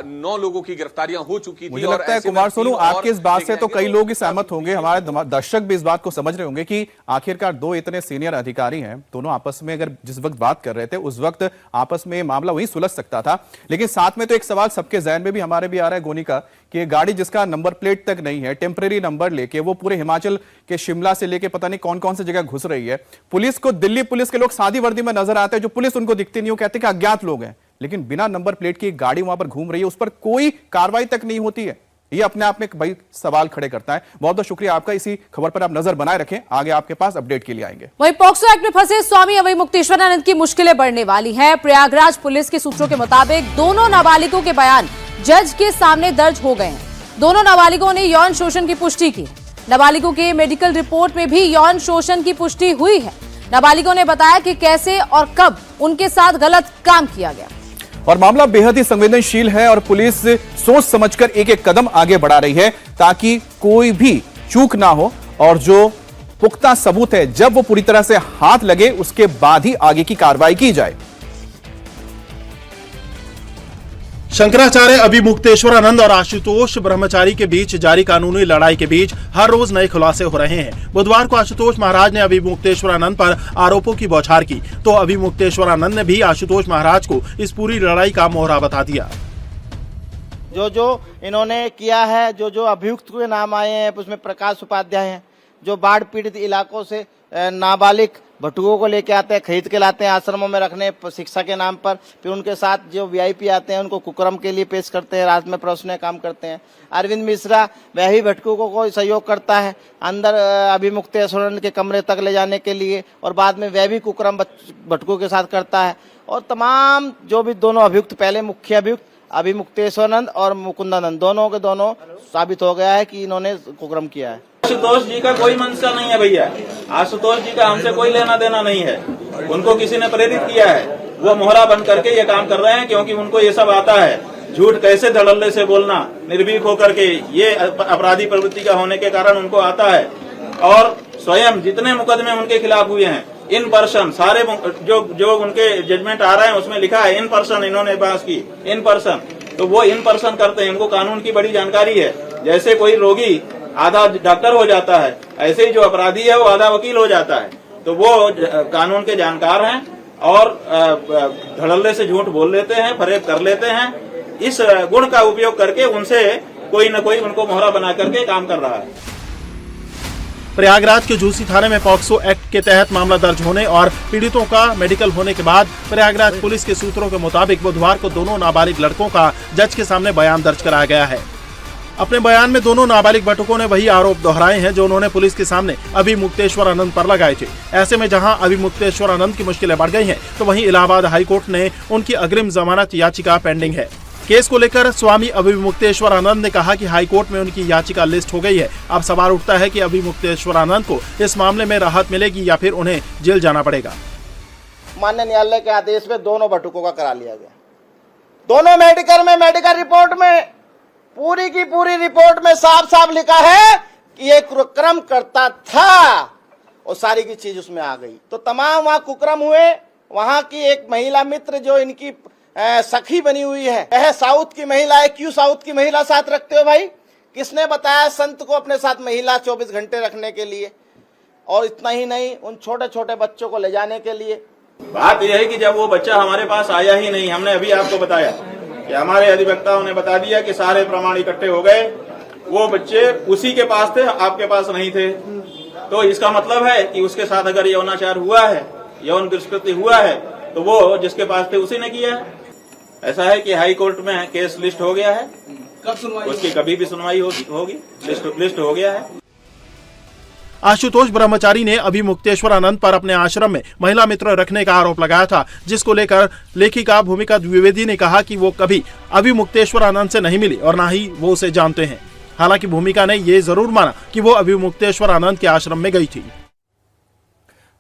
9 लोगों की गिरफ्तारियां हो चुकी थी। मुझे लगता है कुमार सोनू, आपके इस बात से तो कई लोग सहमत होंगे, हमारे दर्शक भी इस बात को समझ रहे होंगे कि आखिरकार 2 इतने सीनियर अधिकारी हैं, दोनों आपस में अगर जिस वक्त बात कर रहे थे उस वक्त आपस में मामला वहीं सुलझ सकता था। लेकिन साथ में तो एक सवाल सबके जहन में भी हमारे भी आ रहा है गोनी का, कि गाड़ी जिसका नंबर प्लेट तक नहीं है, टेम्परेरी नंबर लेके वो पूरे हिमाचल के शिमला से लेके पता नहीं कौन कौन सी जगह घुस रही है। पुलिस को दिल्ली पुलिस के लोग सादी वर्दी में नजर आते हैं, जो पुलिस उनको दिखती नहीं, वो कहते हैं कि अज्ञात लोग हैं, लेकिन बिना नंबर प्लेट की गाड़ी वहां पर घूम रही है, उस पर कोई कार्रवाई तक नहीं होती है। ये अपने आप में भाई सवाल खड़े करता है। बहुत बहुत शुक्रिया आपका, इसी खबर पर आप नजर बनाए रखें, आगे आपके पास अपडेट के लिए आएंगे। वहीं पॉक्सो एक्ट में फंसे स्वामी अभयमुक्तेश्वरानंद की मुश्किलें बढ़ने वाली हैं। प्रयागराज पुलिस के सूत्रों के मुताबिक दोनों नाबालिगों के बयान जज के सामने दर्ज हो गए हैं। दोनों नाबालिगों ने यौन शोषण की पुष्टि की। नाबालिगों के मेडिकल रिपोर्ट में भी यौन शोषण की पुष्टि हुई है। नाबालिगों ने बताया कि कैसे और कब उनके साथ गलत काम किया गया। और मामला बेहद ही संवेदनशील है और पुलिस सोच समझकर एक एक कदम आगे बढ़ा रही है ताकि कोई भी चूक ना हो, और जो पुख्ता सबूत है जब वो पूरी तरह से हाथ लगे उसके बाद ही आगे की कार्रवाई की जाए। शंकराचार्य अभिमुक्तेश्वरानंद और आशुतोष ब्रह्मचारी के बीच जारी कानूनी लड़ाई के बीच हर रोज नए खुलासे हो रहे हैं। बुधवार को आशुतोष महाराज ने अभिमुक्तेश्वरानंद पर आरोपों की बौछार की, तो अभिमुक्तेश्वरानंद ने भी आशुतोष महाराज को इस पूरी लड़ाई का मोहरा बता दिया। जो जो इन्होंने किया है, जो जो अभियुक्त के नाम आए हैं, उसमें प्रकाश उपाध्याय हैं, जो बाढ़ पीड़ित इलाकों से नाबालिग भटुओं को लेके आते हैं, खरीद के लाते हैं आश्रमों में रखने शिक्षा के नाम पर। फिर उनके साथ जो वीआईपी आते हैं उनको कुकर्म के लिए पेश करते हैं, रात में परोसने काम करते हैं। अरविंद मिश्रा वह भी भटुओं को सहयोग करता है अंदर अभिमुक्तेश्वर के कमरे तक ले जाने के लिए, और बाद में वह भी कुकर्म भटुओं के साथ करता है। और तमाम जो भी दोनों अभियुक्त, पहले मुख्य अभियुक्त अभिमुक्तेश्वरानंद और मुकुंदानंद, दोनों के दोनों साबित हो गया है कि इन्होंने कुकर्म किया है। आशुतोष जी का कोई मंशा नहीं है भैया, आशुतोष जी का हमसे कोई लेना देना नहीं है। उनको किसी ने प्रेरित किया है, वो मोहरा बन करके ये काम कर रहे हैं, क्योंकि उनको ये सब आता है। झूठ कैसे धड़ल्ले से बोलना, निर्भीक होकर के, ये अपराधी प्रवृत्ति का होने के कारण उनको आता है। और स्वयं जितने मुकदमे उनके खिलाफ हुए हैं, इन पर्सन सारे जो उनके जजमेंट आ रहे हैं उसमें लिखा है इन पर्सन, इन्होंने पास की इन पर्सन, तो वो इन पर्सन करते हैं। इनको कानून की बड़ी जानकारी है। जैसे कोई रोगी आधा डॉक्टर हो जाता है, ऐसे ही जो अपराधी है वो आधा वकील हो जाता है। तो वो कानून के जानकार हैं और धड़ल्ले से झूठ बोल लेते हैं, फरेब कर लेते हैं। इस गुण का उपयोग करके उनसे कोई न कोई उनको मोहरा बना करके काम कर रहा है। प्रयागराज के झूसी थाने में पॉक्सो एक्ट के तहत मामला दर्ज होने और पीड़ितों का मेडिकल होने के बाद प्रयागराज पुलिस के सूत्रों के मुताबिक बुधवार को दोनों नाबालिग लड़कों का जज के सामने बयान दर्ज कराया गया है। अपने बयान में दोनों नाबालिग भटुकों ने वही आरोप दोहराए हैं जो उन्होंने पुलिस के सामने अभिमुक्तेश्वरानंद पर लगाए थे। ऐसे में जहां अभिमुक्तेश्वरानंद की मुश्किलें बढ़ गई हैं, तो वहीं इलाहाबाद हाईकोर्ट ने उनकी अग्रिम जमानत याचिका पेंडिंग है। केस को लेकर स्वामी अभिमुक्तेश्वरानंद ने कहा कि हाईकोर्ट में उनकी याचिका लिस्ट हो गई है। अब सवाल उठता है कि अभिमुक्तेश्वरानंद को इस मामले में राहत मिलेगी या फिर उन्हें जेल जाना पड़ेगा। माननीय न्यायालय के आदेश में दोनों भटुकों का करा लिया गया। दोनों मेडिकल रिपोर्ट में पूरी की पूरी रिपोर्ट में साफ साफ लिखा है कि ये कुकर्म करता था, और सारी की चीज उसमें आ गई। तो तमाम वहां कुकर्म हुए। वहां की एक महिला मित्र जो इनकी सखी बनी हुई है, वह साउथ की महिला है। क्यों साउथ की महिला साथ रखते हो भाई? किसने बताया संत को अपने साथ महिला 24 घंटे रखने के लिए? और इतना ही नहीं, उन छोटे छोटे बच्चों को ले जाने के लिए। बात यह है कि जब वो बच्चा हमारे पास आया ही नहीं, हमने अभी आपको बताया कि हमारे अधिवक्ताओं ने बता दिया कि सारे प्रमाण इकट्ठे हो गए, वो बच्चे उसी के पास थे, आपके पास नहीं थे। तो इसका मतलब है कि उसके साथ अगर यौनाचार हुआ है, यौन दुष्कृत्य हुआ है, तो वो जिसके पास थे उसी ने किया है। ऐसा है कि हाई कोर्ट में केस लिस्ट हो गया है। कब सुनवाई? उसकी कभी भी सुनवाई होगी। लिस्ट हो गया है। आशुतोष ब्रह्मचारी ने अभिमुक्तेश्वरानंद पर अपने आश्रम में महिला मित्र रखने का आरोप लगाया था, जिसको लेकर लेखिका भूमिका द्विवेदी ने कहा कि वो कभी अभिमुक्तेश्वरानंद से नहीं मिली और ना ही वो उसे जानते हैं। हालांकि भूमिका ने ये जरूर माना कि वो अभिमुक्तेश्वरानंद के आश्रम में गई थी।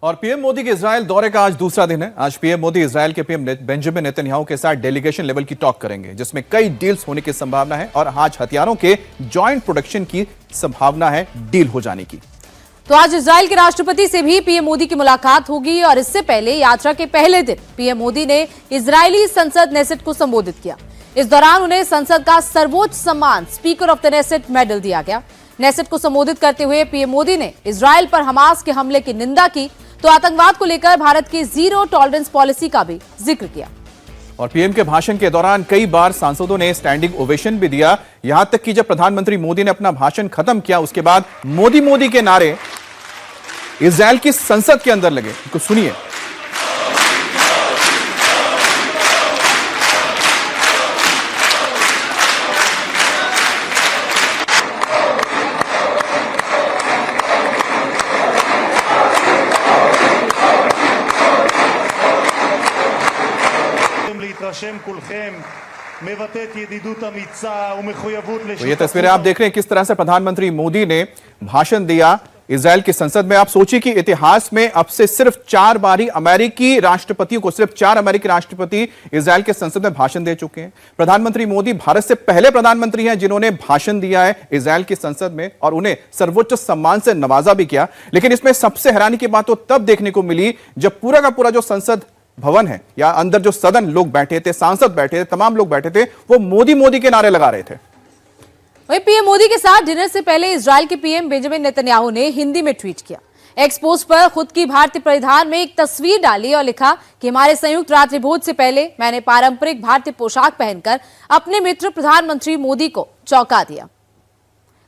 और पीएम मोदी के इजराइल दौरे का आज दूसरा दिन है। आज पीएम मोदी इजराइल के पीएम बेंजामिन नेतन्याहू के साथ डेलीगेशन लेवल की टॉक करेंगे, जिसमें कई डील्स होने की संभावना है और आज हथियारों के जॉइंट प्रोडक्शन की संभावना है डील हो जाने की। तो आज इजराइल के राष्ट्रपति से भी पीएम मोदी की मुलाकात होगी और इससे पहले यात्रा के पहले दिन पीएम मोदी ने इजरायली संसद नेसेट को संबोधित किया। इस दौरान उन्हें संसद का सर्वोच्च सम्मान speaker of the Knesset medal दिया गया। नेसेट को संबोधित करते हुए पीएम मोदी ने इजराइल पर हमास के हमले की निंदा की, तो आतंकवाद को लेकर भारत की जीरो टॉलरेंस पॉलिसी का भी जिक्र किया। और पीएम के भाषण के दौरान कई बार सांसदों ने स्टैंडिंग ओवेशन भी दिया। यहां तक कि जब प्रधानमंत्री मोदी ने अपना भाषण खत्म किया, उसके बाद मोदी मोदी के नारे इजराइल की संसद के अंदर लगे। कुछ सुनिए। तो ये तस्वीरें आप देख रहे हैं किस तरह से प्रधानमंत्री मोदी ने भाषण दिया इजराइल की संसद में। आप सोचिए कि इतिहास में अब से सिर्फ 4 बार ही अमेरिकी राष्ट्रपतियों को, सिर्फ 4 अमेरिकी राष्ट्रपति इजराइल के संसद में भाषण दे चुके हैं। प्रधानमंत्री मोदी भारत से पहले प्रधानमंत्री हैं जिन्होंने भाषण दिया है इजराइल की संसद में और उन्हें सर्वोच्च सम्मान से नवाजा भी किया। लेकिन इसमें सबसे हैरानी की बात तो तब देखने को मिली जब पूरा का पूरा जो संसद भवन है या अंदर जो सदन लोग बैठे थे, सांसद बैठे थे, तमाम लोग बैठे थे, वो मोदी मोदी के नारे लगा रहे थे। वहीं पीएम मोदी के साथ डिनर से पहले इजराइल के पीएम बेंजामिन नेतन्याहू ने हिंदी में ट्वीट किया। एक्स पोस्ट पर खुद की भारतीय परिधान में एक तस्वीर डाली और लिखा कि हमारे संयुक्त रात्रि भोज से पहले मैंने पारंपरिक भारतीय पोशाक पहनकर अपने मित्र प्रधानमंत्री मोदी को चौंका दिया।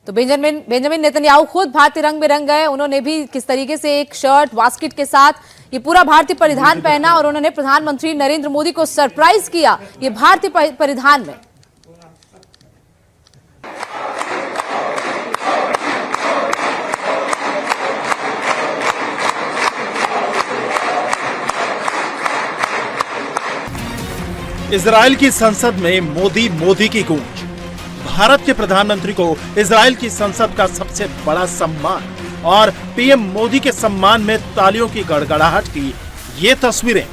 तो बेंजामिन नेतन्याहू खुद भारतीय रंग में रंग गए। उन्होंने भी किस तरीके से एक शर्ट वास्केट के साथ ये पूरा भारतीय परिधान पहना और उन्होंने प्रधानमंत्री नरेंद्र मोदी को सरप्राइज किया ये भारतीय परिधान में। इजराइल की संसद में मोदी मोदी की गूंज। भारत के प्रधानमंत्री को इजराइल की संसद का सबसे बड़ा सम्मान और पीएम मोदी के सम्मान में तालियों की गड़गड़ाहट की ये तस्वीरें।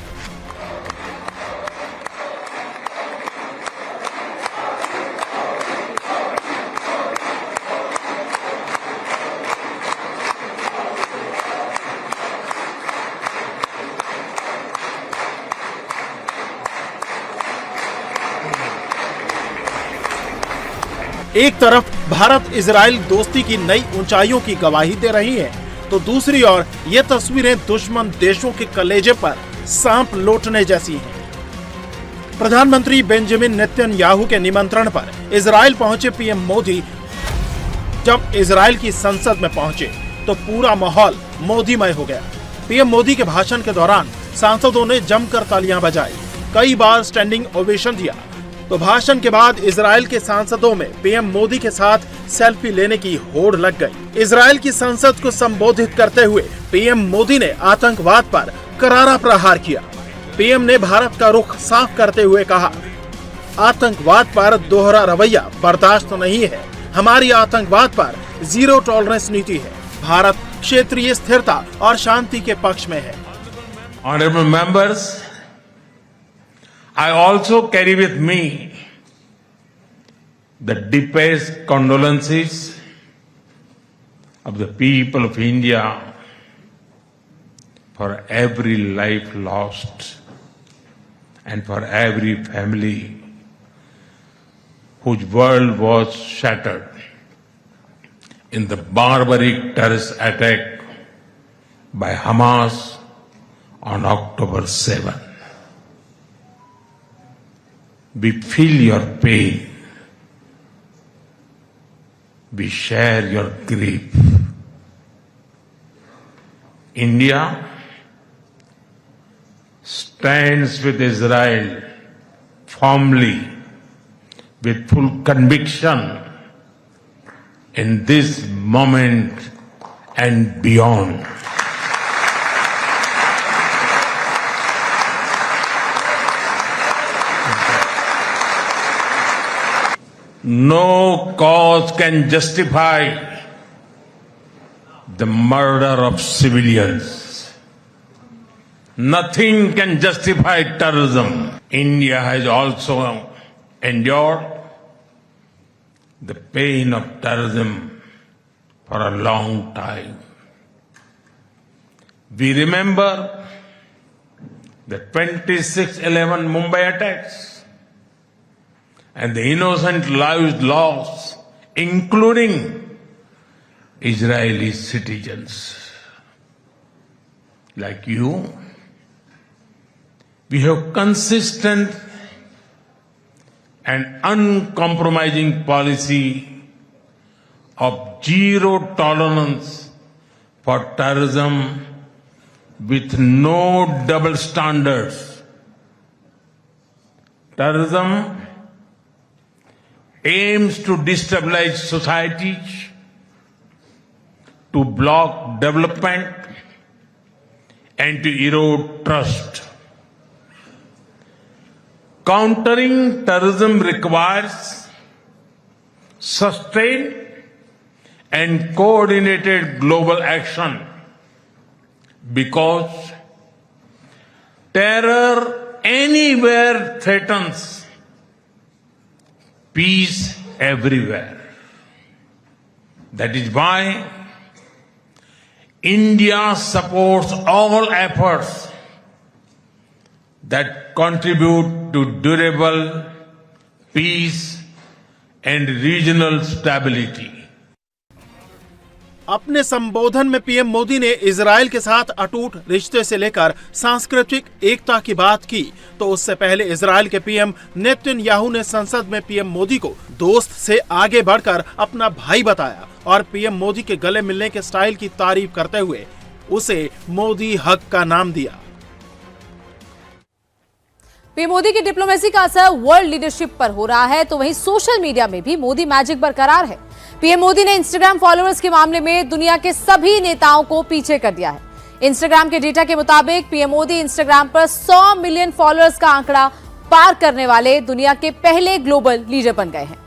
एक तरफ भारत इजराइल दोस्ती की नई ऊंचाइयों की गवाही दे रही है, तो दूसरी ओर ये तस्वीरें दुश्मन देशों के कलेजे पर सांप लौटने जैसी हैं। प्रधानमंत्री बेंजामिन नेतन्याहू के निमंत्रण पर इजराइल पहुंचे पीएम मोदी जब इजराइल की संसद में पहुंचे तो पूरा माहौल मोदीमय हो गया। पीएम मोदी के भाषण के दौरान सांसदों ने जमकर तालियां बजाई, कई बार स्टैंडिंग ओवेशन दिया। तो भाषण के बाद इजराइल के सांसदों में पीएम मोदी के साथ सेल्फी लेने की होड़ लग गई। इजराइल की संसद को संबोधित करते हुए पीएम मोदी ने आतंकवाद पर करारा प्रहार किया। पीएम ने भारत का रुख साफ करते हुए कहा, आतंकवाद पर दोहरा रवैया बर्दाश्त नहीं है। हमारी आतंकवाद पर जीरो टॉलरेंस नीति है। भारत क्षेत्रीय स्थिरता और शांति के पक्ष में है। Honorable members, I also carry with me the deepest condolences of the people of India for every life lost and for every family whose world was shattered in the barbaric terrorist attack by Hamas on October 7. We feel your pain. We share your grief. India stands with Israel firmly, with full conviction in this moment and beyond. No cause can justify the murder of civilians. Nothing can justify terrorism. India has also endured the pain of terrorism for a long time. We remember the 26/11 Mumbai attacks and the innocent lives lost, including Israeli citizens. Like you, we have consistent and uncompromising policy of zero tolerance for terrorism with no double standards. Terrorism aims to destabilize societies, to block development, and to erode trust. Countering terrorism requires sustained and coordinated global action because terror anywhere threatens peace everywhere. That is why India supports all efforts that contribute to durable peace and regional stability. अपने संबोधन में पीएम मोदी ने इजराइल के साथ अटूट रिश्ते से लेकर सांस्कृतिक एकता की बात की, तो उससे पहले इजराइल के पीएम नेतन्याहू ने संसद में पीएम मोदी को दोस्त से आगे बढ़कर अपना भाई बताया और पीएम मोदी के गले मिलने के स्टाइल की तारीफ करते हुए उसे मोदी हक का नाम दिया। पीएम मोदी की डिप्लोमेसी का असर वर्ल्ड लीडरशिप पर हो रहा है, तो वहीं सोशल मीडिया में भी मोदी मैजिक बरकरार है। पीएम मोदी ने इंस्टाग्राम फॉलोअर्स के मामले में दुनिया के सभी नेताओं को पीछे कर दिया है। इंस्टाग्राम के डेटा के मुताबिक पीएम मोदी इंस्टाग्राम पर 100 मिलियन फॉलोअर्स का आंकड़ा पार करने वाले दुनिया के पहले ग्लोबल लीडर बन गए हैं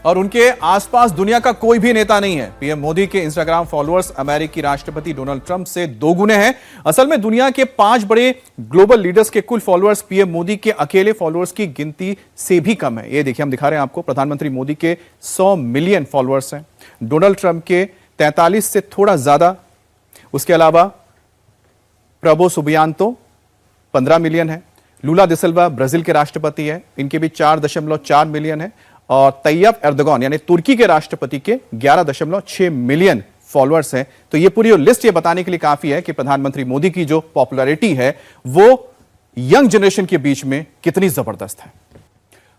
और उनके आसपास दुनिया का कोई भी नेता नहीं है। पीएम मोदी के इंस्टाग्राम फॉलोअर्स अमेरिकी राष्ट्रपति डोनाल्ड ट्रंप से 2 गुने हैं। असल में दुनिया के 5 बड़े ग्लोबल लीडर्स के कुल फॉलोअर्स पीएम मोदी के अकेले फॉलोअर्स की गिनती से भी कम है। ये देखिए, हम दिखा रहे हैं आपको, प्रधानमंत्री मोदी के 100 मिलियन फॉलोअर्स हैं, डोनाल्ड ट्रंप के 43 से थोड़ा ज्यादा। उसके अलावा प्रबो सुबियांतो 15 मिलियन है, लूला दा सिल्वा ब्राजील के राष्ट्रपति है, इनके भी 4.4 मिलियन है, और तैयब एर्दोगान यानी तुर्की के राष्ट्रपति के 11.6 मिलियन फॉलोअर्स हैं। तो ये पूरी लिस्ट ये बताने के लिए काफी है कि प्रधानमंत्री मोदी की जो पॉपुलैरिटी है वो यंग जनरेशन के बीच में कितनी जबरदस्त है।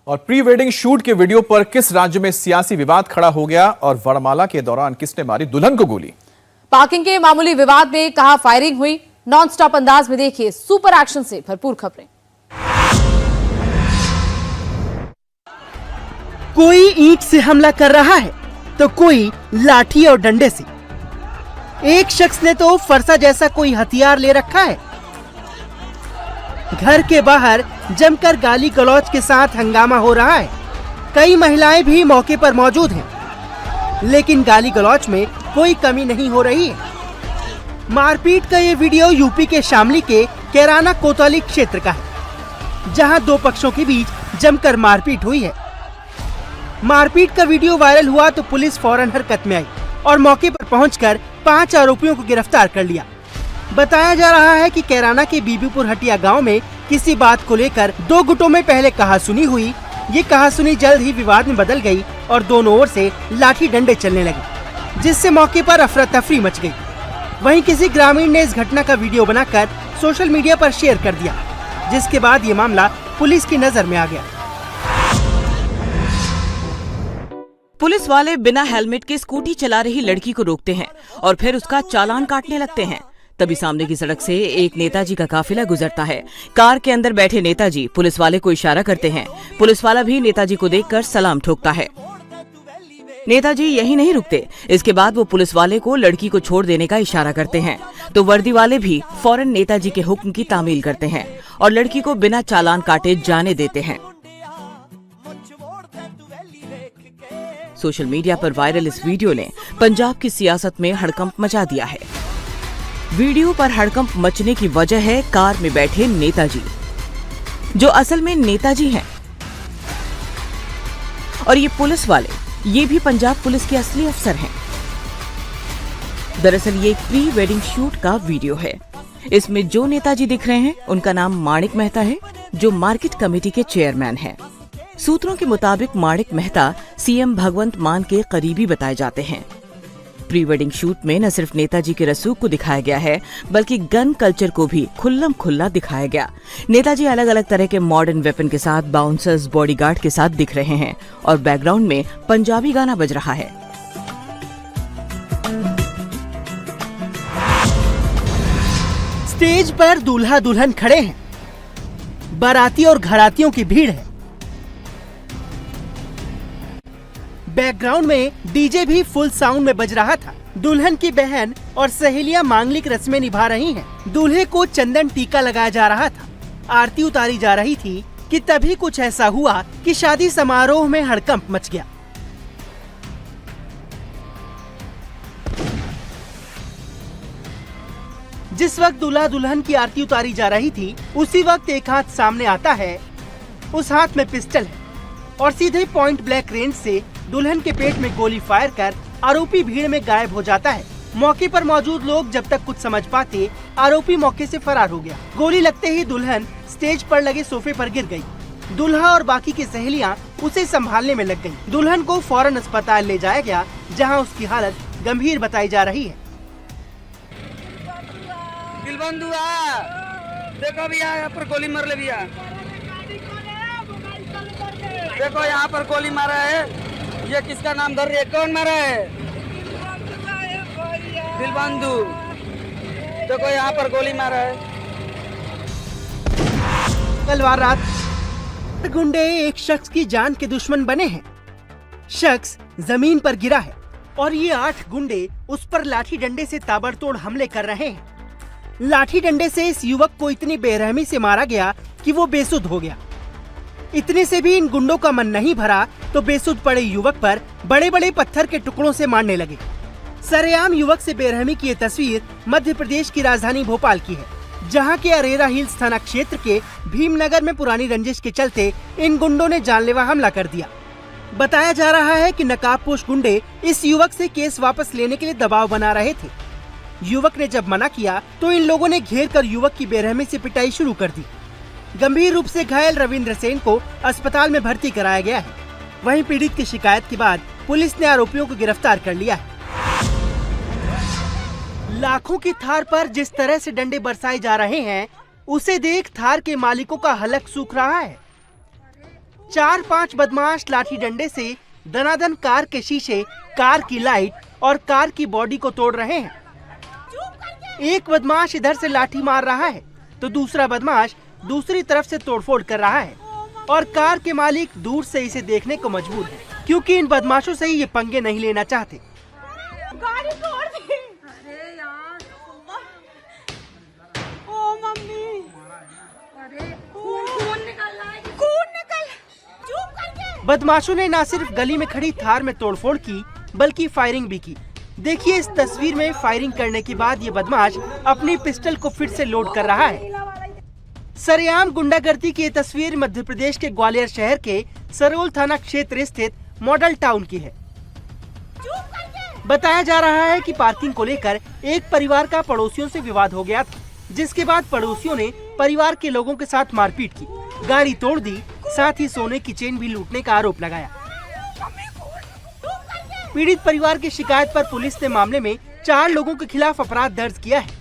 और प्री वेडिंग शूट के वीडियो पर किस राज्य में सियासी विवाद खड़ा हो गया और वरमाला के दौरान किसने मारी दुल्हन को गोली। पार्किंग के मामूली विवाद में कहां फायरिंग हुई, नॉन स्टॉप अंदाज में देखिए सुपर एक्शन से भरपूर खबरें। कोई ईंट से हमला कर रहा है तो कोई लाठी और डंडे से। एक शख्स ने तो फरसा जैसा कोई हथियार ले रखा है। घर के बाहर जमकर गाली गलौज के साथ हंगामा हो रहा है। कई महिलाएं भी मौके पर मौजूद हैं, लेकिन गाली गलौज में कोई कमी नहीं हो रही है। मारपीट का ये वीडियो यूपी के शामली के कैराना कोतवाली क्षेत्र का है, जहां 2 पक्षों के बीच जमकर मारपीट हुई है। मारपीट का वीडियो वायरल हुआ तो पुलिस फौरन हरकत में आई और मौके पर पहुंचकर 5 आरोपियों को गिरफ्तार कर लिया। बताया जा रहा है कि कैराना के बीबीपुर हटिया गांव में किसी बात को लेकर 2 गुटों में पहले कहासुनी हुई। ये कहासुनी जल्द ही विवाद में बदल गई और दोनों ओर से लाठी डंडे चलने लगे, जिससे मौके पर अफरा तफरी मच गई। वहीं किसी ग्रामीण ने इस घटना का वीडियो बनाकर सोशल मीडिया पर शेयर कर दिया, जिसके बाद ये मामला पुलिस की नजर में आ गया। पुलिस वाले बिना हेलमेट के स्कूटी चला रही लड़की को रोकते हैं और फिर उसका चालान काटने लगते हैं। तभी सामने की सड़क से एक नेताजी का काफिला गुजरता है। कार के अंदर बैठे नेताजी पुलिस वाले को इशारा करते हैं। पुलिस वाला भी नेताजी को देखकर सलाम ठोकता है। नेताजी यही नहीं रुकते, इसके बाद वो पुलिस वाले को लड़की को छोड़ देने का इशारा करते हैं, तो वर्दी वाले भी फौरन नेताजी के हुक्म की तामील करते हैं और लड़की को बिना चालान काटे जाने देते हैं। सोशल मीडिया पर वायरल इस वीडियो ने पंजाब की सियासत में हड़कंप मचा दिया है। वीडियो पर हड़कंप मचने की वजह है कार में बैठे नेताजी, जो असल में नेताजी हैं, और ये पुलिस वाले, ये भी पंजाब पुलिस के असली अफसर हैं। दरअसल ये एक प्री वेडिंग शूट का वीडियो है। इसमें जो नेताजी दिख रहे हैं उनका नाम माणिक मेहता है, जो मार्केट कमेटी के चेयरमैन हैं। सूत्रों के मुताबिक माणिक मेहता सीएम भगवंत मान के करीबी बताए जाते हैं। प्री वेडिंग शूट में न सिर्फ नेताजी के रसूख को दिखाया गया है, बल्कि गन कल्चर को भी खुल्लम खुल्ला दिखाया गया। नेताजी अलग अलग तरह के मॉडर्न वेपन के साथ बाउंसर्स, बॉडीगार्ड के साथ दिख रहे हैं और बैकग्राउंड में पंजाबी गाना बज रहा है। स्टेज पर दूल्हा दुल्हन खड़े हैं, बाराती और घरातियों की भीड़ है। बैकग्राउंड में डीजे भी फुल साउंड में बज रहा था। दुल्हन की बहन और सहेलियां मांगलिक रस्में निभा रही हैं। दूल्हे को चंदन टीका लगाया जा रहा था, आरती उतारी जा रही थी कि तभी कुछ ऐसा हुआ कि शादी समारोह में हड़कंप मच गया। जिस वक्त दूल्हा दुल्हन की आरती उतारी जा रही थी, उसी वक्त एक हाथ सामने आता है। उस हाथ में पिस्टल है और सीधे पॉइंट ब्लैंक रेंज से दुल्हन के पेट में गोली फायर कर आरोपी भीड़ में गायब हो जाता है। मौके पर मौजूद लोग जब तक कुछ समझ पाते, आरोपी मौके से फरार हो गया। गोली लगते ही दुल्हन स्टेज पर लगे सोफे पर गिर गई। दूल्हा और बाकी की सहेलियां उसे संभालने में लग गईं। दुल्हन को फौरन अस्पताल ले जाया गया, जहां उसकी हालत गंभीर बताई जा रही है। दिलबंधु देखो भैया, यहाँ पर गोली मार ले भैया, देखो यहाँ पर गोली मारा है। ये किसका नाम धर रही है? कौन मारा है? दिलबंधु, देखो यहाँ पर गोली मारा है। कल रात गुंडे एक शख्स की जान के दुश्मन बने हैं। शख्स जमीन पर गिरा है और ये 8 गुंडे उस पर लाठी डंडे से ताबड़तोड़ हमले कर रहे हैं। लाठी डंडे से इस युवक को इतनी बेरहमी से मारा गया कि वो बेसुध हो गया। इतने से भी इन गुंडों का मन नहीं भरा तो बेसुध पड़े युवक पर बड़े बड़े पत्थर के टुकड़ों से मारने लगे। सरेआम युवक से बेरहमी की ये तस्वीर मध्य प्रदेश की राजधानी भोपाल की है, जहां के अरेरा हिल्स थाना क्षेत्र के भीमनगर में पुरानी रंजिश के चलते इन गुंडों ने जानलेवा हमला कर दिया। बताया जा रहा है कि नकाबपोश गुंडे इस युवक से केस वापस लेने के लिए दबाव बना रहे थे। युवक ने जब मना किया तो इन लोगों ने घेर कर युवक की बेरहमी से पिटाई शुरू कर दी। गंभीर रूप से घायल रविंद्र सेन को अस्पताल में भर्ती कराया गया है। वहीं पीड़ित की शिकायत के बाद पुलिस ने आरोपियों को गिरफ्तार कर लिया है। लाखों की थार पर जिस तरह से डंडे बरसाए जा रहे हैं, उसे देख थार के मालिकों का हलक सूख रहा है। 4-5 बदमाश लाठी डंडे से दनादन कार के शीशे, कार की लाइट और कार की बॉडी को तोड़ रहे हैं। एक बदमाश इधर से लाठी मार रहा है तो दूसरा बदमाश दूसरी तरफ से तोड़फोड़ कर रहा है और कार के मालिक दूर से इसे देखने को मजबूर है, क्योंकि इन बदमाशों से ये पंगे नहीं लेना चाहते। गाड़ी तोड़ दी। अरे यार, ओ मम्मी, अरे खून निकल रहा है, खून निकल। चुप करके। बदमाशों ने न सिर्फ गली में खड़ी थार में तोड़फोड़ की बल्कि फायरिंग भी की। देखिए इस तस्वीर में फायरिंग करने के बाद ये बदमाश अपनी पिस्टल को फिर से लोड कर रहा है। सरेआम गुंडागर्दी की ये तस्वीर मध्य प्रदेश के ग्वालियर शहर के सरोल थाना क्षेत्र स्थित मॉडल टाउन की है। बताया जा रहा है कि पार्किंग को लेकर एक परिवार का पड़ोसियों से विवाद हो गया था, जिसके बाद पड़ोसियों ने परिवार के लोगों के साथ मारपीट की, गाड़ी तोड़ दी, साथ ही सोने की चेन भी लूटने का आरोप लगाया। पीड़ित परिवार की शिकायत पर पुलिस ने मामले में 4 लोगों के खिलाफ अपराध दर्ज किया है।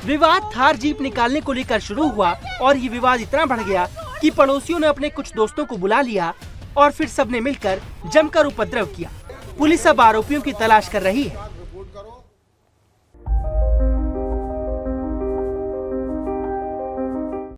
विवाद थार जीप निकालने को लेकर शुरू हुआ और ये विवाद इतना बढ़ गया कि पड़ोसियों ने अपने कुछ दोस्तों को बुला लिया और फिर सबने मिलकर जमकर उपद्रव किया। पुलिस अब आरोपियों की तलाश कर रही है।